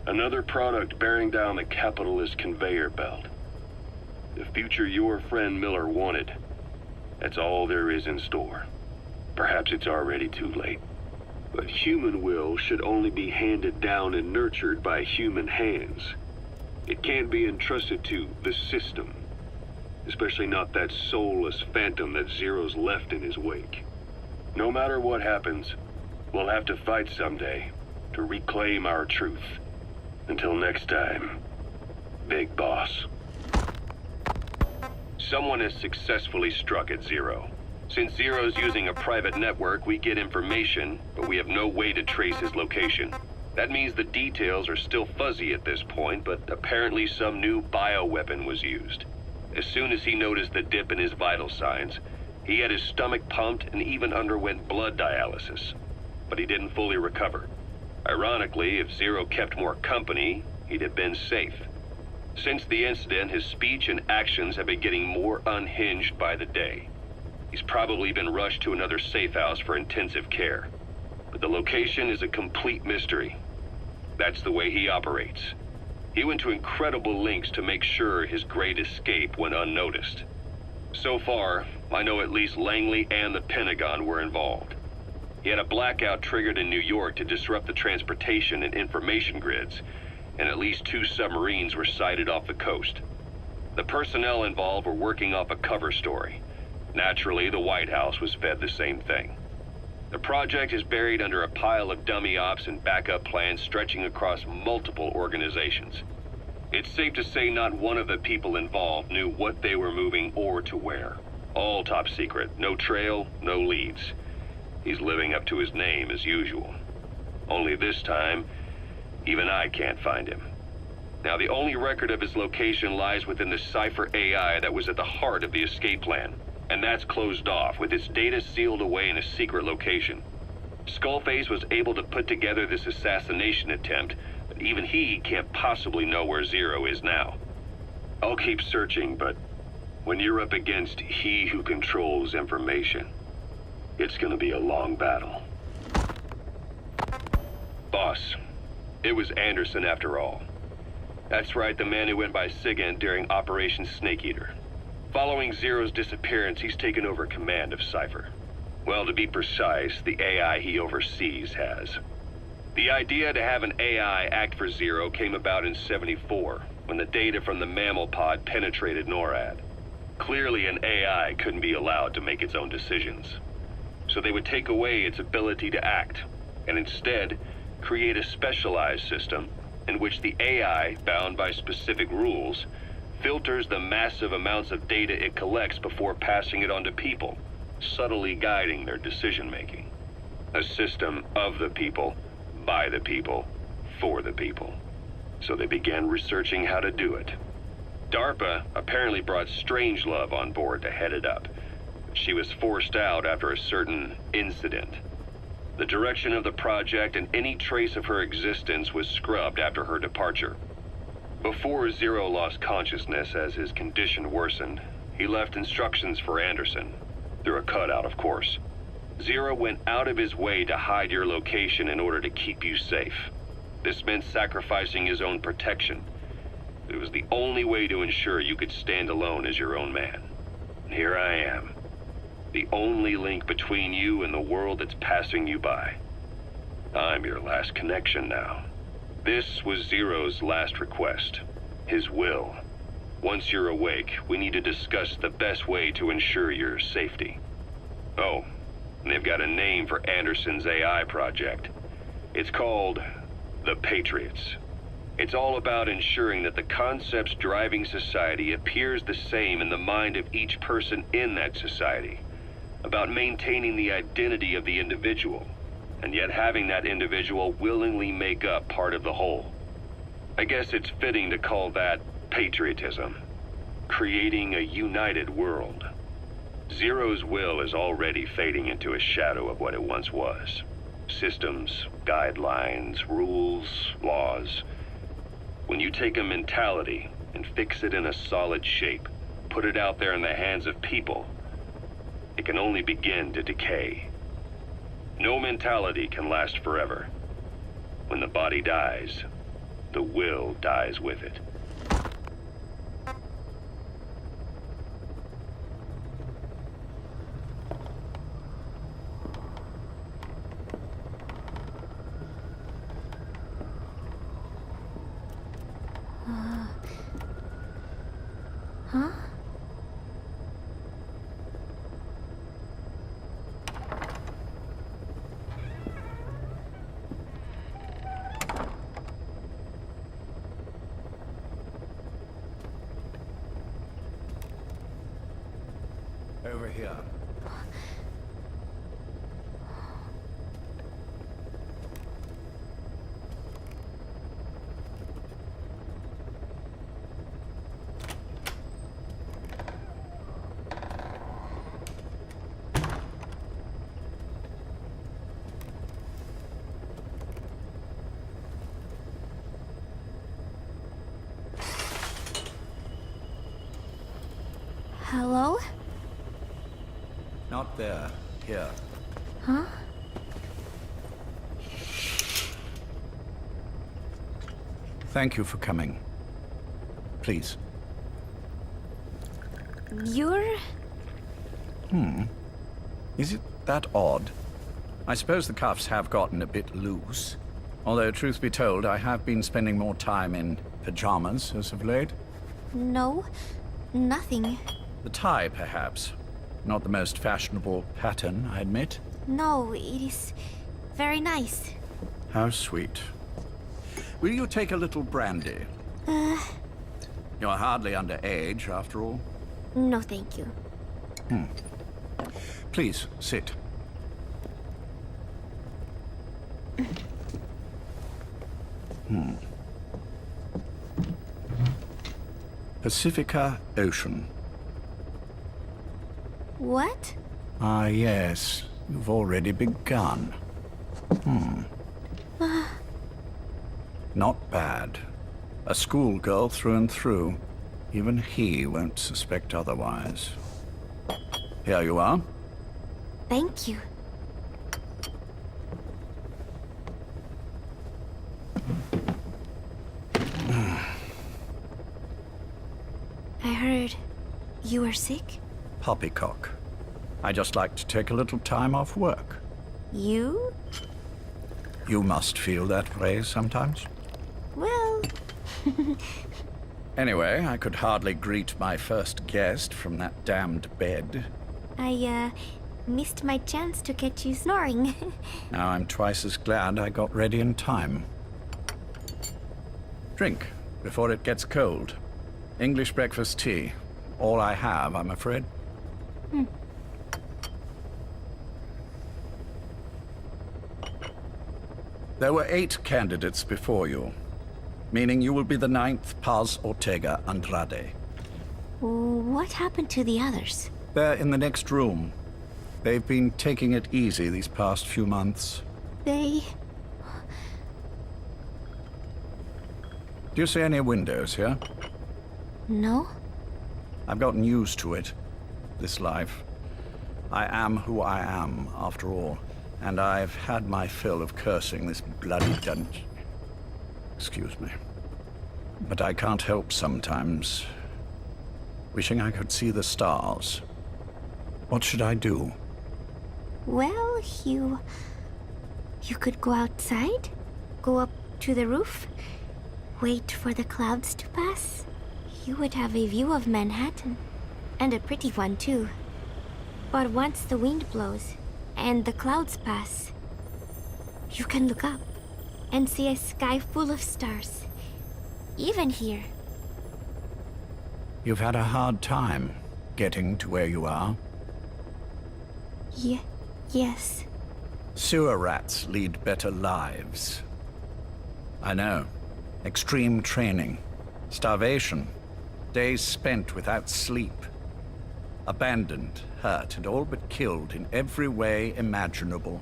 Another product bearing down the capitalist conveyor belt. The future your friend Miller wanted. That's all there is in store. Perhaps it's already too late. But human will should only be handed down and nurtured by human hands. It can't be entrusted to the system. Especially not that soulless phantom that Zero's left in his wake. No matter what happens, we'll have to fight someday to reclaim our truth. Until next time, Big Boss. Someone has successfully struck at Zero. Since Zero's using a private network, we get information, but we have no way to trace his location. That means the details are still fuzzy at this point, but apparently some new bioweapon was used. As soon as he noticed the dip in his vital signs, he had his stomach pumped and even underwent blood dialysis. But he didn't fully recover. Ironically, if Zero kept more company, he'd have been safe. Since the incident, his speech and actions have been getting more unhinged by the day. He's probably been rushed to another safe house for intensive care. But the location is a complete mystery. That's the way he operates. He went to incredible lengths to make sure his great escape went unnoticed. So far, I know at least Langley and the Pentagon were involved. He had a blackout triggered in New York to disrupt the transportation and information grids, and at least 2 submarines were sighted off the coast. The personnel involved were working off a cover story. Naturally, the White House was fed the same thing. The project is buried under a pile of dummy ops and backup plans stretching across multiple organizations. It's safe to say not one of the people involved knew what they were moving or to where. All top secret, no trail, no leads. He's living up to his name as usual. Only this time, even I can't find him. Now, the only record of his location lies within the Cypher AI that was at the heart of the escape plan. And that's closed off, with its data sealed away in a secret location. Skullface was able to put together this assassination attempt, but even he can't possibly know where Zero is now. I'll keep searching, but when you're up against he who controls information, it's gonna be a long battle. Boss, it was Anderson after all. That's right, the man who went by SIGINT during Operation Snake Eater. Following Zero's disappearance, he's taken over command of Cypher. Well, to be precise, the AI he oversees has. The idea to have an AI act for Zero came about in '74, when the data from the mammal pod penetrated NORAD. Clearly, an AI couldn't be allowed to make its own decisions. So they would take away its ability to act, and instead, create a specialized system in which the AI, bound by specific rules, filters the massive amounts of data it collects before passing it on to people, subtly guiding their decision-making. A system of the people, by the people, for the people. So they began researching how to do it. DARPA apparently brought Strangelove on board to head it up. She was forced out after a certain incident. The direction of the project and any trace of her existence was scrubbed after her departure. Before Zero lost consciousness as his condition worsened, He left instructions for Anderson. Through a cutout, of course. Zero went out of his way to hide your location in order to keep you safe. This meant sacrificing his own protection. It was the only way to ensure you could stand alone as your own man. And here I am. The only link between you and the world that's passing you by. I'm your last connection now. This was Zero's last request. His will. Once you're awake, we need to discuss the best way to ensure your safety. Oh, and they've got a name for Anderson's AI project. It's called the Patriots. It's all about ensuring that the concepts driving society appears the same in the mind of each person in that society. About maintaining the identity of the individual, and yet having that individual willingly make up part of the whole. I guess it's fitting to call that patriotism. Creating a united world. Zero's will is already fading into a shadow of what it once was. Systems, guidelines, rules, laws. When you take a mentality and fix it in a solid shape, put it out there in the hands of people, it can only begin to decay. No mentality can last forever. When the body dies, the will dies with it. Huh? Over here. Hello? Not there. Here. Huh? Thank you for coming. Please. You're... Is it that odd? I suppose the cuffs have gotten a bit loose. Although, truth be told, I have been spending more time in pajamas as of late. No, nothing. The tie, perhaps. Not the most fashionable pattern, I admit. No, it is very nice. How sweet. Will you take a little brandy? You're hardly underage, after all. No, thank you. Please, sit. Pacifica Ocean. What? Ah, yes. You've already begun. Not bad. A schoolgirl through and through. Even he won't suspect otherwise. Here you are. Thank you. I heard you were sick? Poppycock. I just like to take a little time off work. You? You must feel that way sometimes. Well... Anyway, I could hardly greet my first guest from that damned bed. I, missed my chance to catch you snoring. Now I'm twice as glad I got ready in time. Drink, before it gets cold. English breakfast tea. All I have, I'm afraid. There were 8 candidates before you, meaning you will be the 9th Paz Ortega Andrade. What happened to the others? They're in the next room. They've been taking it easy these past few months. They... Do you see any windows here? No? I've gotten used to it, this life. I am who I am, after all, and I've had my fill of cursing this bloody dungeon. Excuse me. But I can't help sometimes wishing I could see the stars. What should I do? Well, you could go outside, go up to the roof, wait for the clouds to pass. You would have a view of Manhattan, and a pretty one too. But once the wind blows and the clouds pass, you can look up and see a sky full of stars, even here. You've had a hard time getting to where you are. Yes. Sewer rats lead better lives. I know. Extreme training, starvation, days spent without sleep. Abandoned, hurt, and all but killed in every way imaginable.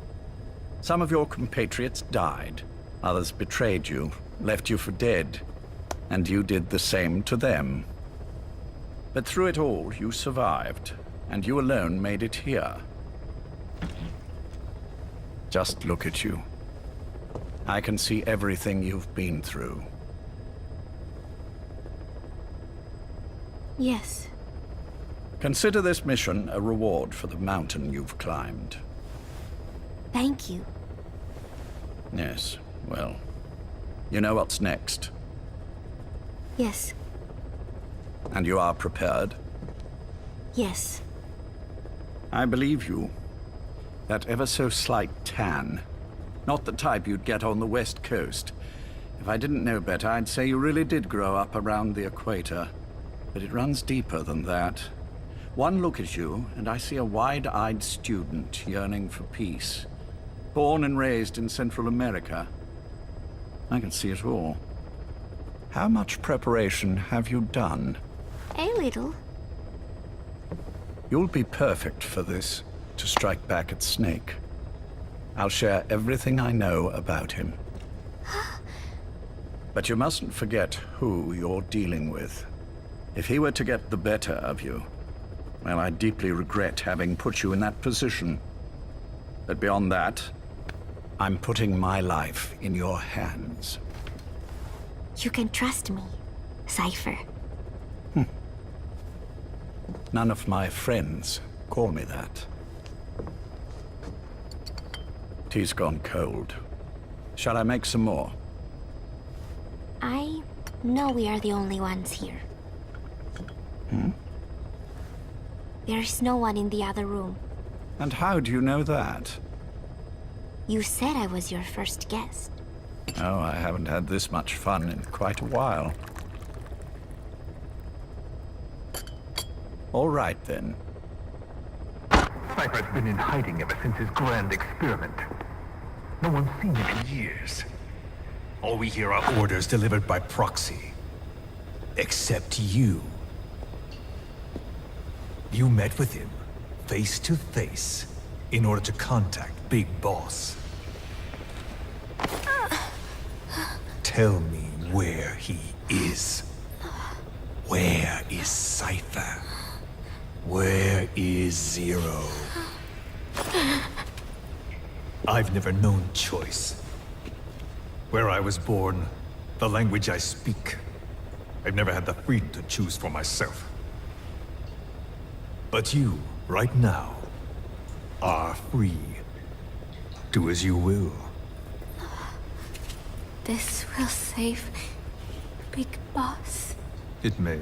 Some of your compatriots died. Others betrayed you, left you for dead. And you did the same to them. But through it all, you survived, and you alone made it here. Just look at you. I can see everything you've been through. Yes. Consider this mission a reward for the mountain you've climbed. Thank you. Yes, well, you know what's next. Yes. And you are prepared? Yes. I believe you. That ever so slight tan. Not the type you'd get on the West Coast. If I didn't know better, I'd say you really did grow up around the equator. But it runs deeper than that. One look at you, and I see a wide-eyed student yearning for peace. Born and raised in Central America. I can see it all. How much preparation have you done? A little. You'll be perfect for this, to strike back at Snake. I'll share everything I know about him. But you mustn't forget who you're dealing with. If he were to get the better of you, well, I deeply regret having put you in that position. But beyond that, I'm putting my life in your hands. You can trust me, Cypher. None of my friends call me that. Tea's gone cold. Shall I make some more? I know we are the only ones here. There's no one in the other room. And how do you know that? You said I was your first guest. Oh, I haven't had this much fun in quite a while. All right, then. Cypher's been in hiding ever since his grand experiment. No one's seen him in years. All we hear are orders delivered by proxy. Except you. You met with him, face to face, in order to contact Big Boss. Tell me where he is. Where is Cypher? Where is Zero? I've never known choice. Where I was born, the language I speak, I've never had the freedom to choose for myself. But you, right now, are free. Do as you will. This will save Big Boss. It may.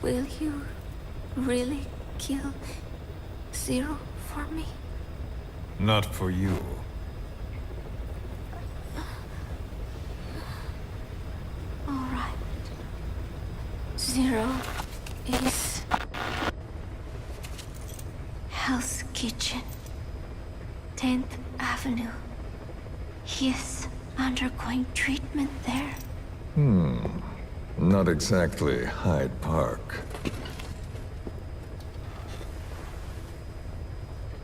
Will you really kill Zero for me? Not for you. All right. Zero is Hell's Kitchen, 10th Avenue. He is undergoing treatment there. Not exactly Hyde Park.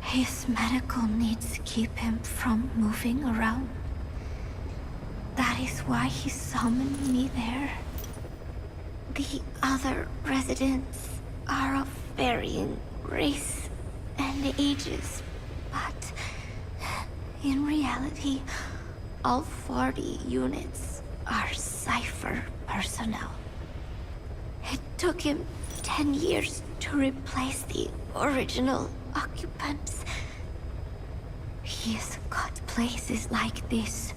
His medical needs keep him from moving around. That is why he summoned me there. The other residents are of varying race and ages, but in reality, all 40 units are Cypher personnel. It took him 10 years to replace the original occupants. He's got places like this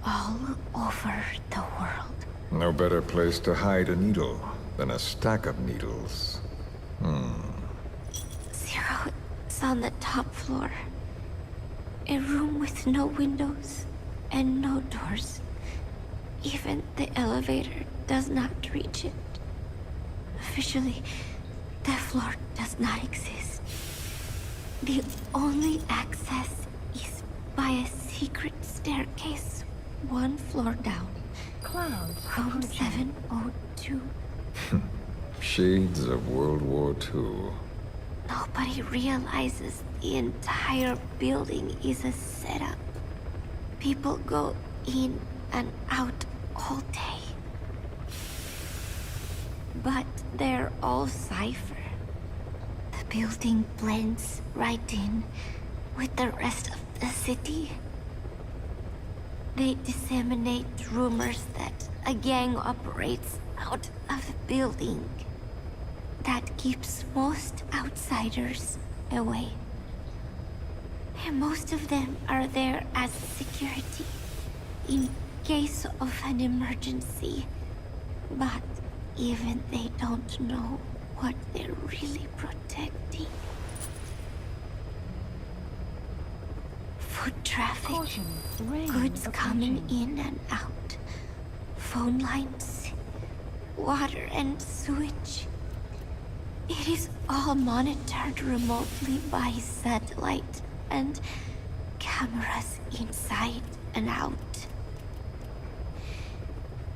all over the world. No better place to hide a needle than a stack of needles. Zero, it's on the top floor. A room with no windows and no doors. Even the elevator does not reach it. Officially, the floor does not exist. The only access is by a secret staircase 1 floor down. Clouds. Room 702. Shades of World War II. Nobody realizes the entire building is a setup. People go in and out all day. But they're all Cypher. The building blends right in with the rest of the city. They disseminate rumors that a gang operates out of the building. That keeps most outsiders away. And most of them are there as security, in case of an emergency. But even they don't know what they're really protecting. Foot traffic, Caution. Rain goods coming approaching. in and out, phone lines, water and sewage. It is all monitored remotely by satellite and cameras inside and out.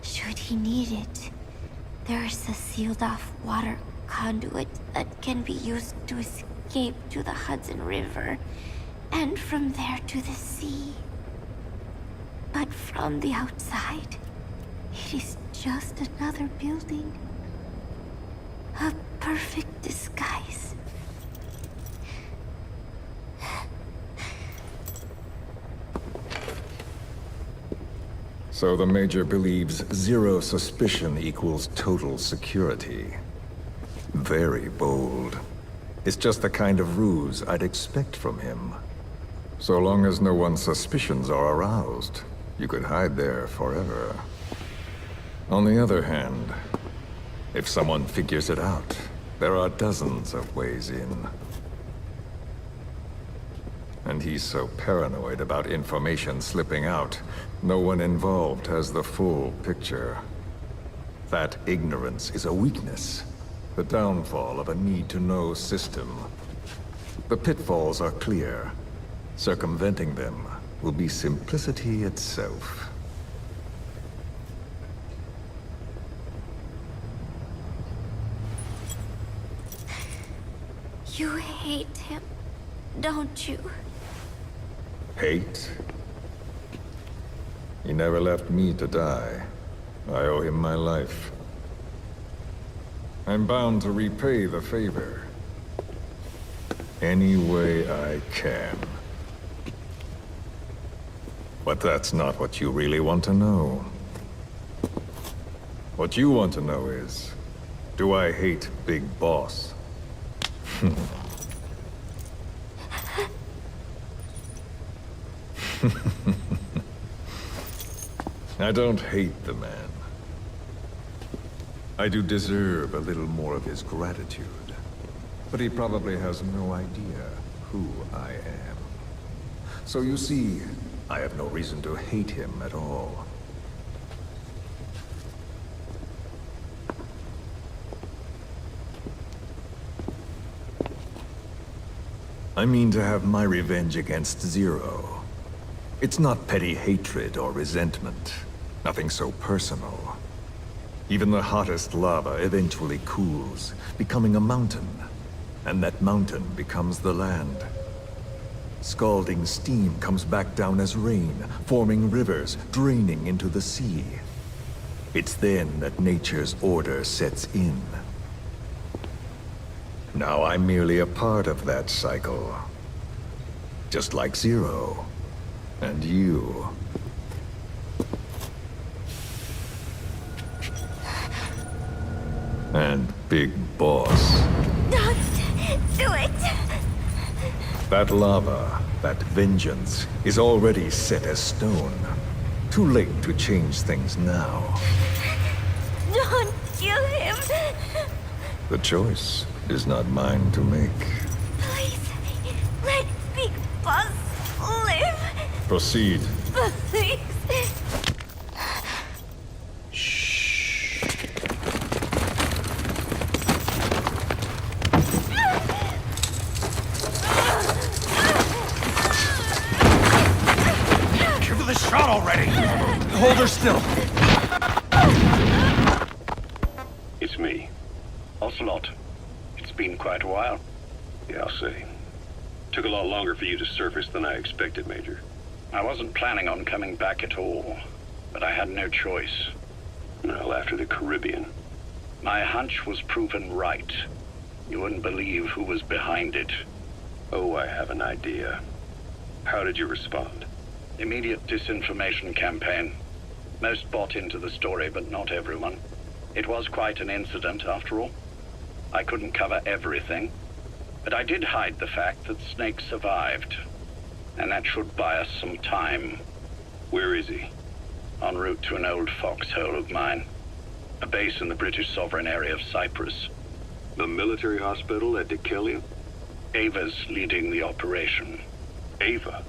Should he need it, there's a sealed-off water conduit that can be used to escape to the Hudson River, and from there to the sea. But from the outside, it is just another building. A perfect disguise. So the Major believes zero suspicion equals total security. Very bold. It's just the kind of ruse I'd expect from him. So long as no one's suspicions are aroused, you could hide there forever. On the other hand, if someone figures it out, there are dozens of ways in. And he's so paranoid about information slipping out, no one involved has the full picture. That ignorance is a weakness, the downfall of a need-to-know system. The pitfalls are clear. Circumventing them will be simplicity itself. You hate him, don't you? Hate? He never left me to die. I owe him my life. I'm bound to repay the favor. Any way I can. But that's not what you really want to know. What you want to know is, do I hate Big Boss? I don't hate the man. I do deserve a little more of his gratitude. But he probably has no idea who I am. So you see, I have no reason to hate him at all. I mean to have my revenge against Zero. It's not petty hatred or resentment. Nothing so personal. Even the hottest lava eventually cools, becoming a mountain. And that mountain becomes the land. Scalding steam comes back down as rain, forming rivers, draining into the sea. It's then that nature's order sets in. Now I'm merely a part of that cycle. Just like Zero. And you. And Big Boss. Don't do it! That lava, that vengeance, is already set as stone. Too late to change things now. Don't kill him! The choice is not mine to make. Please, let Big Boss live! Proceed. Please! Give her the shot already! Hold her still! It's me. Ocelot. It's been quite a while. Yeah, I'll say. Took a lot longer for you to surface than I expected, Major. I wasn't planning on coming back at all, but I had no choice. Well, after the Caribbean. My hunch was proven right. You wouldn't believe who was behind it. Oh, I have an idea. How did you respond? Immediate disinformation campaign. Most bought into the story, but not everyone. It was quite an incident, after all. I couldn't cover everything, but I did hide the fact that Snake survived. And that should buy us some time. Where is he? En route to an old foxhole of mine. A base in the British sovereign area of Cyprus. The military hospital at Deucalion? Ava's leading the operation. Ava?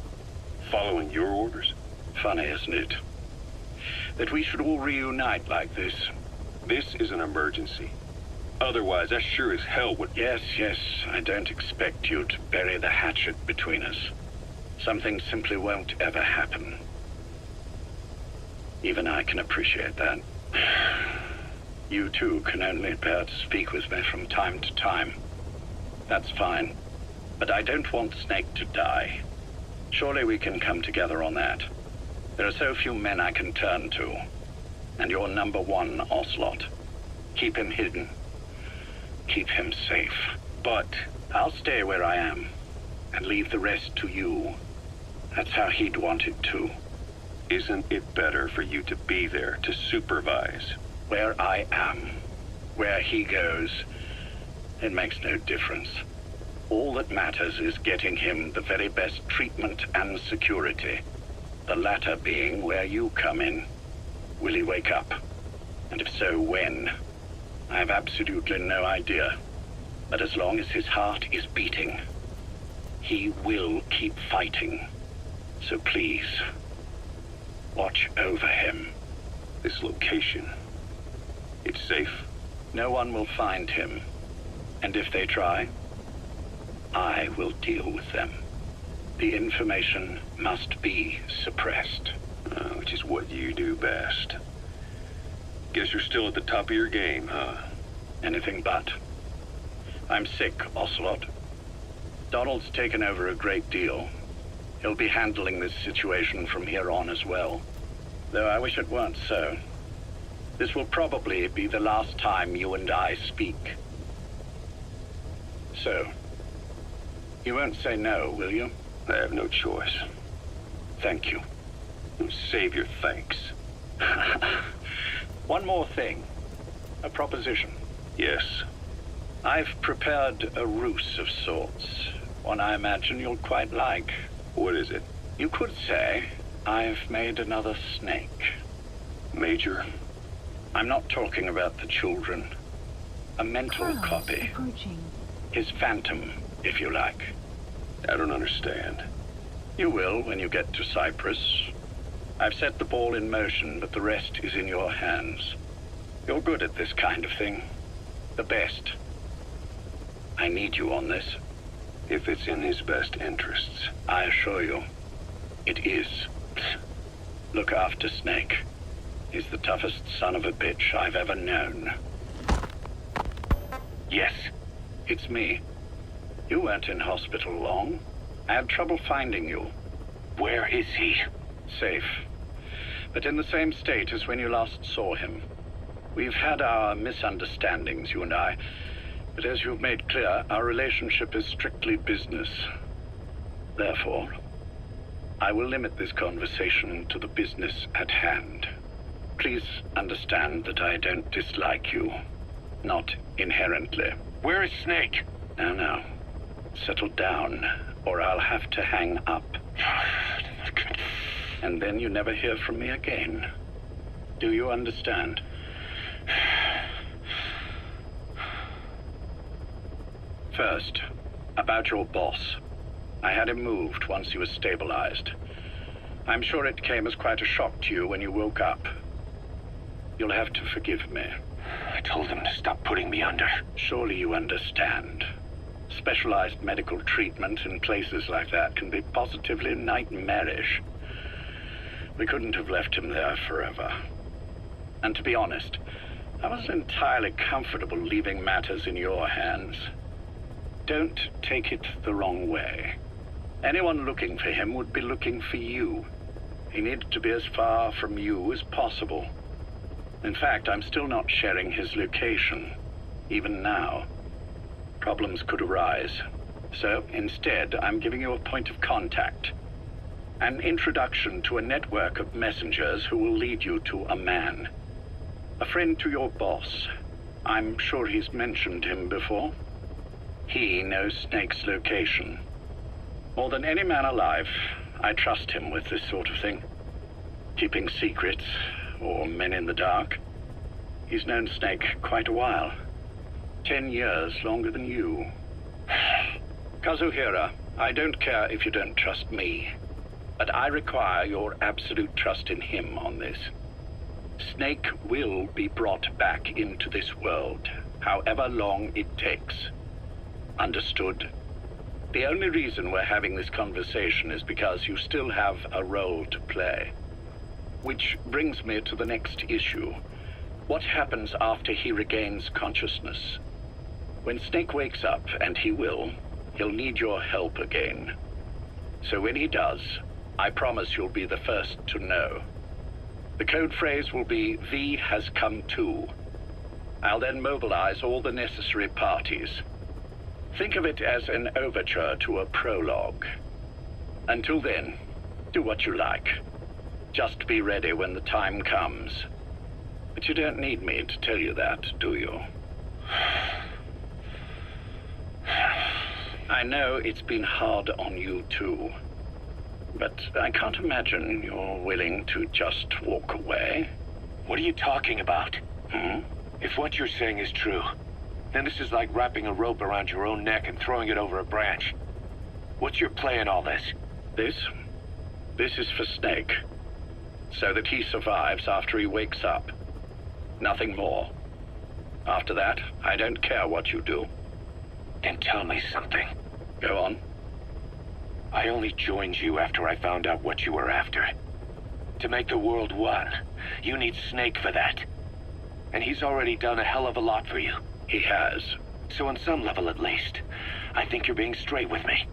Following your orders? Funny, isn't it? That we should all reunite like this. This is an emergency. Otherwise, I sure as hell would... Yes, I don't expect you to bury the hatchet between us. Something simply won't ever happen. Even I can appreciate that. You too can only bear to speak with me from time to time. That's fine. But I don't want Snake to die. Surely we can come together on that. There are so few men I can turn to. And you're number one, Ocelot. Keep him hidden. Keep him safe. But I'll stay where I am. And leave the rest to you. That's how he'd want it too. Isn't it better for you to be there to supervise? Where I am. Where he goes. It makes no difference. All that matters is getting him the very best treatment and security. The latter being where you come in. Will he wake up? And if so, when? I have absolutely no idea. But as long as his heart is beating, he will keep fighting. So please, watch over him. This location, it's safe? No one will find him. And if they try, I will deal with them. The information must be suppressed. Which is what you do best. Guess you're still at the top of your game, huh? Anything but. I'm sick, Ocelot. Donald's taken over a great deal. He'll be handling this situation from here on as well. Though I wish it weren't so. This will probably be the last time you and I speak. So, you won't say no, will you? I have no choice. Thank you. Save your thanks. One more thing. A proposition. Yes. I've prepared a ruse of sorts. One I imagine you'll quite like. What is it? You could say I've made another Snake. Major? I'm not talking about the children. A mental copy. Approaching. His phantom, if you like. I don't understand. You will when you get to Cyprus. I've set the ball in motion, but the rest is in your hands. You're good at this kind of thing. The best. I need you on this. If it's in his best interests. I assure you, it is. Look after Snake. He's the toughest son of a bitch I've ever known. Yes, it's me. You weren't in hospital long. I had trouble finding you. Where is he? Safe. but in the same state as when you last saw him. We've had our misunderstandings, you and I, but as you've made clear, our relationship is strictly business. Therefore, I will limit this conversation to the business at hand. Please understand that I don't dislike you. Not inherently. Where is Snake? Now. Settle down, or I'll have to hang up. And then you never hear from me again. Do you understand? First, about your boss. I had him moved once he was stabilized. I'm sure it came as quite a shock to you when you woke up. You'll have to forgive me. I told him to stop putting me under. Surely you understand. Specialized medical treatment in places like that can be positively nightmarish. We couldn't have left him there forever. And to be honest, I wasn't entirely comfortable leaving matters in your hands. Don't take it the wrong way. Anyone looking for him would be looking for you. He needed to be as far from you as possible. In fact, I'm still not sharing his location, even now. Problems could arise. So instead, I'm giving you a point of contact. An introduction to a network of messengers who will lead you to a man. A friend to your boss. I'm sure he's mentioned him before. He knows Snake's location. More than any man alive, I trust him with this sort of thing. Keeping secrets, or men in the dark. He's known Snake quite a while. 10 years longer than you. Kazuhira, I don't care if you don't trust me, but I require your absolute trust in him on this. Snake will be brought back into this world, however long it takes. Understood? The only reason we're having this conversation is because you still have a role to play. Which brings me to the next issue. What happens after he regains consciousness? When Snake wakes up, and he will, he'll need your help again. So when he does, I promise you'll be the first to know. The code phrase will be, V has come to. I'll then mobilize all the necessary parties. Think of it as an overture to a prologue. Until then, do what you like. Just be ready when the time comes. But you don't need me to tell you that, do you? I know it's been hard on you too. But I can't imagine you're willing to just walk away. What are you talking about? If what you're saying is true, then this is like wrapping a rope around your own neck and throwing it over a branch. What's your play in all this? This is for Snake. So that he survives after he wakes up. Nothing more. After that, I don't care what you do. Then tell me something. Go on. I only joined you after I found out what you were after. To make the world one, you need Snake for that. And he's already done a hell of a lot for you. He has. So on some level at least, I think you're being straight with me.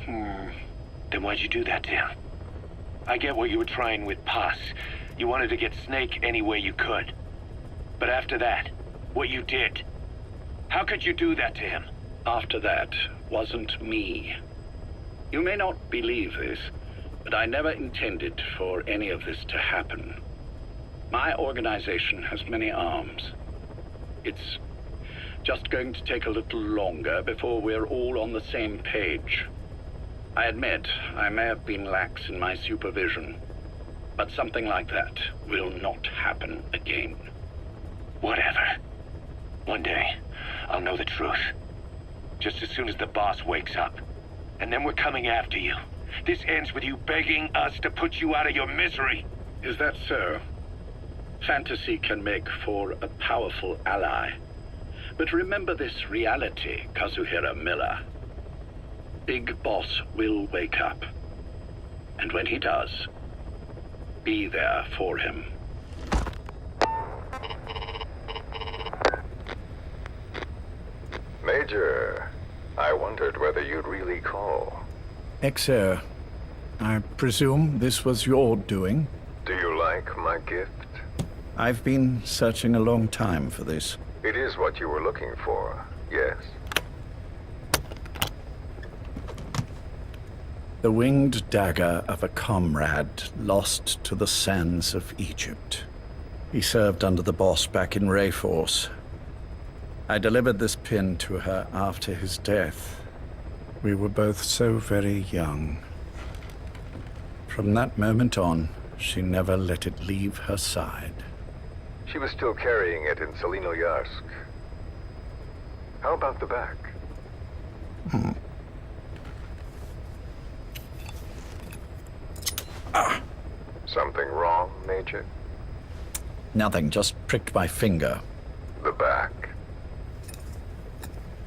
Then why'd you do that to him? I get what you were trying with Paz. You wanted to get Snake any way you could. But after that, what you did, how could you do that to him? After that wasn't me. You may not believe this, but I never intended for any of this to happen. My organization has many arms. It's just going to take a little longer before we're all on the same page. I admit I may have been lax in my supervision, but something like that will not happen again. Whatever. One day, I'll know the truth. Just as soon as the boss wakes up. And then we're coming after you. This ends with you begging us to put you out of your misery. Is that so? Fantasy can make for a powerful ally. But remember this reality, Kazuhira Miller. Big Boss will wake up. And when he does, be there for him. Major, I wondered whether you'd really call. Exer, I presume this was your doing? Do you like like my gift? I've been searching a long time for this. It is what you were looking for, yes. The winged dagger of a comrade lost to the sands of Egypt. He served under the boss back in Rayforce. I delivered this pin to her after his death. We were both so very young. From that moment on, she never let it leave her side. She was still carrying it in Selinoyarsk. How about the back? Something wrong, Major? Nothing, just pricked my finger. The back.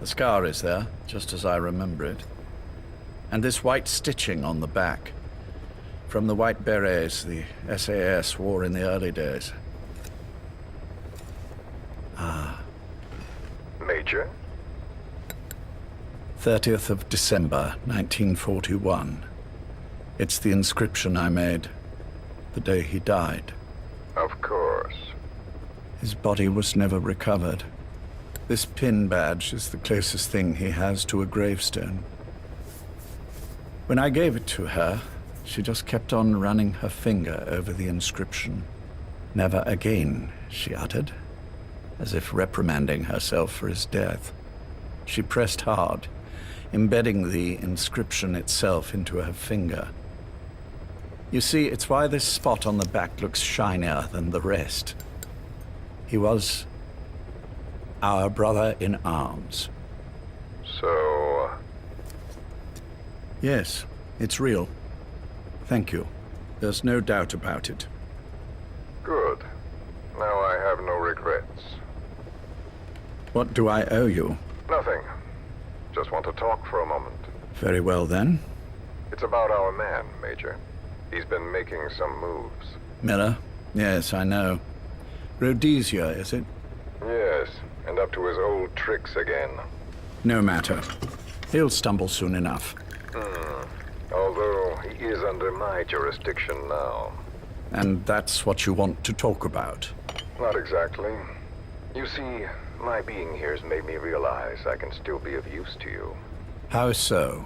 The scar is there, just as I remember it. And this white stitching on the back. From the white berets the SAS wore in the early days. Major? 30th of December, 1941. It's the inscription I made the day he died. Of course. His body was never recovered. This pin badge is the closest thing he has to a gravestone. When I gave it to her, she just kept on running her finger over the inscription. Never again, she uttered, as if reprimanding herself for his death. She pressed hard, embedding the inscription itself into her finger. You see, it's why this spot on the back looks shinier than the rest. He was our brother in arms. So... Yes, it's real. Thank you. There's no doubt about it. Good. Now I have no regrets. What do I owe you? Nothing. Just want to talk for a moment. Very well, then. It's about our man, Major. He's been making some moves. Miller? Yes, I know. Rhodesia, is it? Yes, and up to his old tricks again. No matter. He'll stumble soon enough. Although he is under my jurisdiction now. And that's what you want to talk about? Not exactly. You see, my being here's made me realize I can still be of use to you. How so?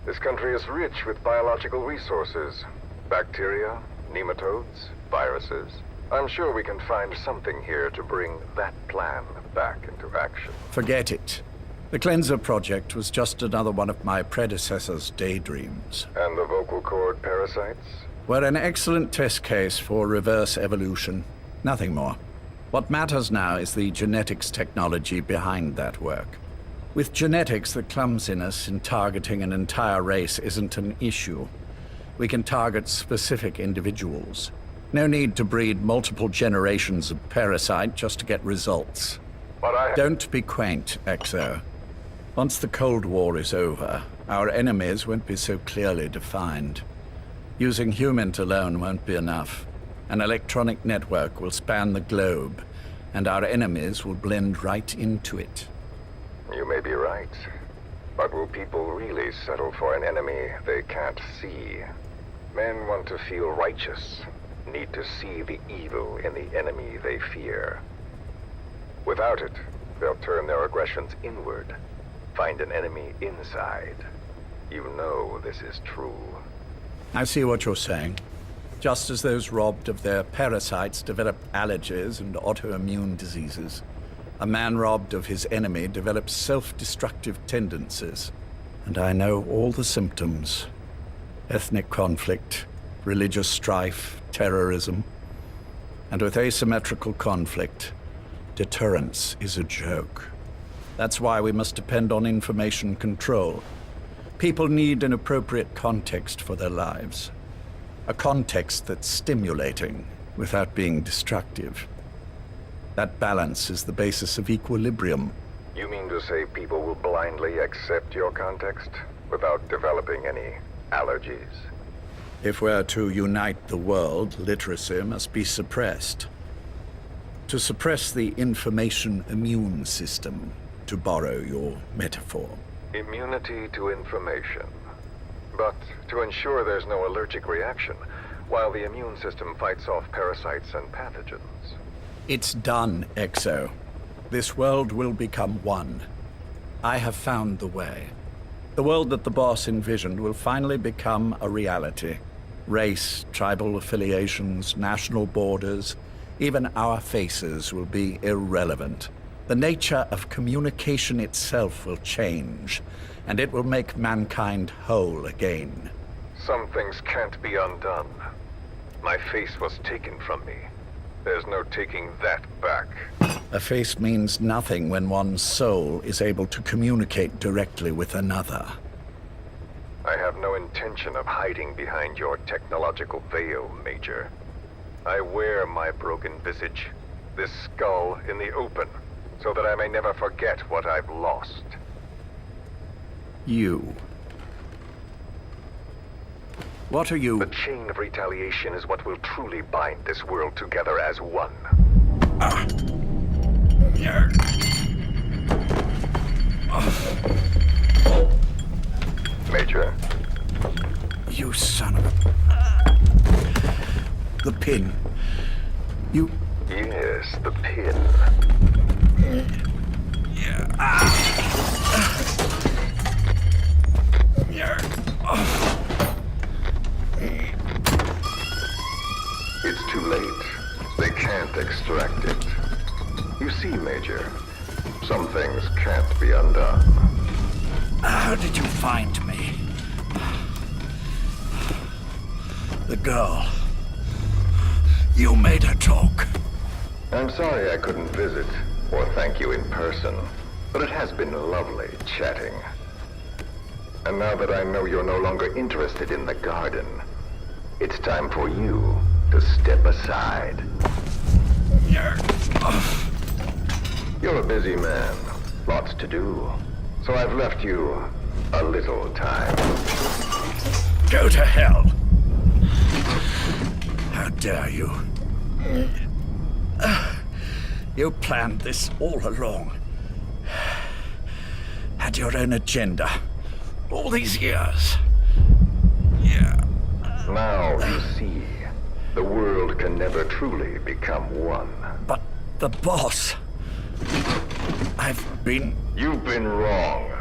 This country is rich with biological resources. Bacteria, nematodes, viruses. I'm sure we can find something here to bring that plan back into action. Forget it. The Cleanser Project was just another one of my predecessor's daydreams. And the vocal cord parasites? Were an excellent test case for reverse evolution. Nothing more. What matters now is the genetics technology behind that work. With genetics, the clumsiness in targeting an entire race isn't an issue. We can target specific individuals. No need to breed multiple generations of parasite just to get results. Don't be quaint, Exo. Once the Cold War is over, our enemies won't be so clearly defined. Using humans alone won't be enough. An electronic network will span the globe, and our enemies will blend right into it. You may be right. But will people really settle for an enemy they can't see? Men want to feel righteous, need to see the evil in the enemy they fear. Without it, they'll turn their aggressions inward, find an enemy inside. You know this is true. I see what you're saying. Just as those robbed of their parasites develop allergies and autoimmune diseases, a man robbed of his enemy develops self-destructive tendencies. And I know all the symptoms. Ethnic conflict, religious strife, terrorism. And with asymmetrical conflict, deterrence is a joke. That's why we must depend on information control. People need an appropriate context for their lives. A context that's stimulating without being destructive. That balance is the basis of equilibrium. You mean to say people will blindly accept your context without developing any allergies? If we're to unite the world, literacy must be suppressed. To suppress the information immune system, to borrow your metaphor. Immunity to information. But to ensure there's no allergic reaction, while the immune system fights off parasites and pathogens. It's done, Exo. This world will become one. I have found the way. The world that the boss envisioned will finally become a reality. Race, tribal affiliations, national borders, even our faces will be irrelevant. The nature of communication itself will change, and it will make mankind whole again. Some things can't be undone. My face was taken from me. There's no taking that back. A face means nothing when one's soul is able to communicate directly with another. I have no intention of hiding behind your technological veil, Major. I wear my broken visage, this skull, in the open, so that I may never forget what I've lost. You. What are you? The chain of retaliation is what will truly bind this world together as one. Major. You son of a... The pin. You... Yes, the pin. It's too late. They can't extract it. You see, Major, some things can't be undone. How did you find me? The girl. You made her talk. I'm sorry I couldn't visit or thank you in person, but it has been lovely chatting. And now that I know you're no longer interested in the garden, it's time for you to step aside. You're a busy man, lots to do, so I've left you a little time. Go to hell! How dare you? You planned this all along. Had your own agenda. All these years. Now you see, the world can never truly become one. But the boss... You've been wrong.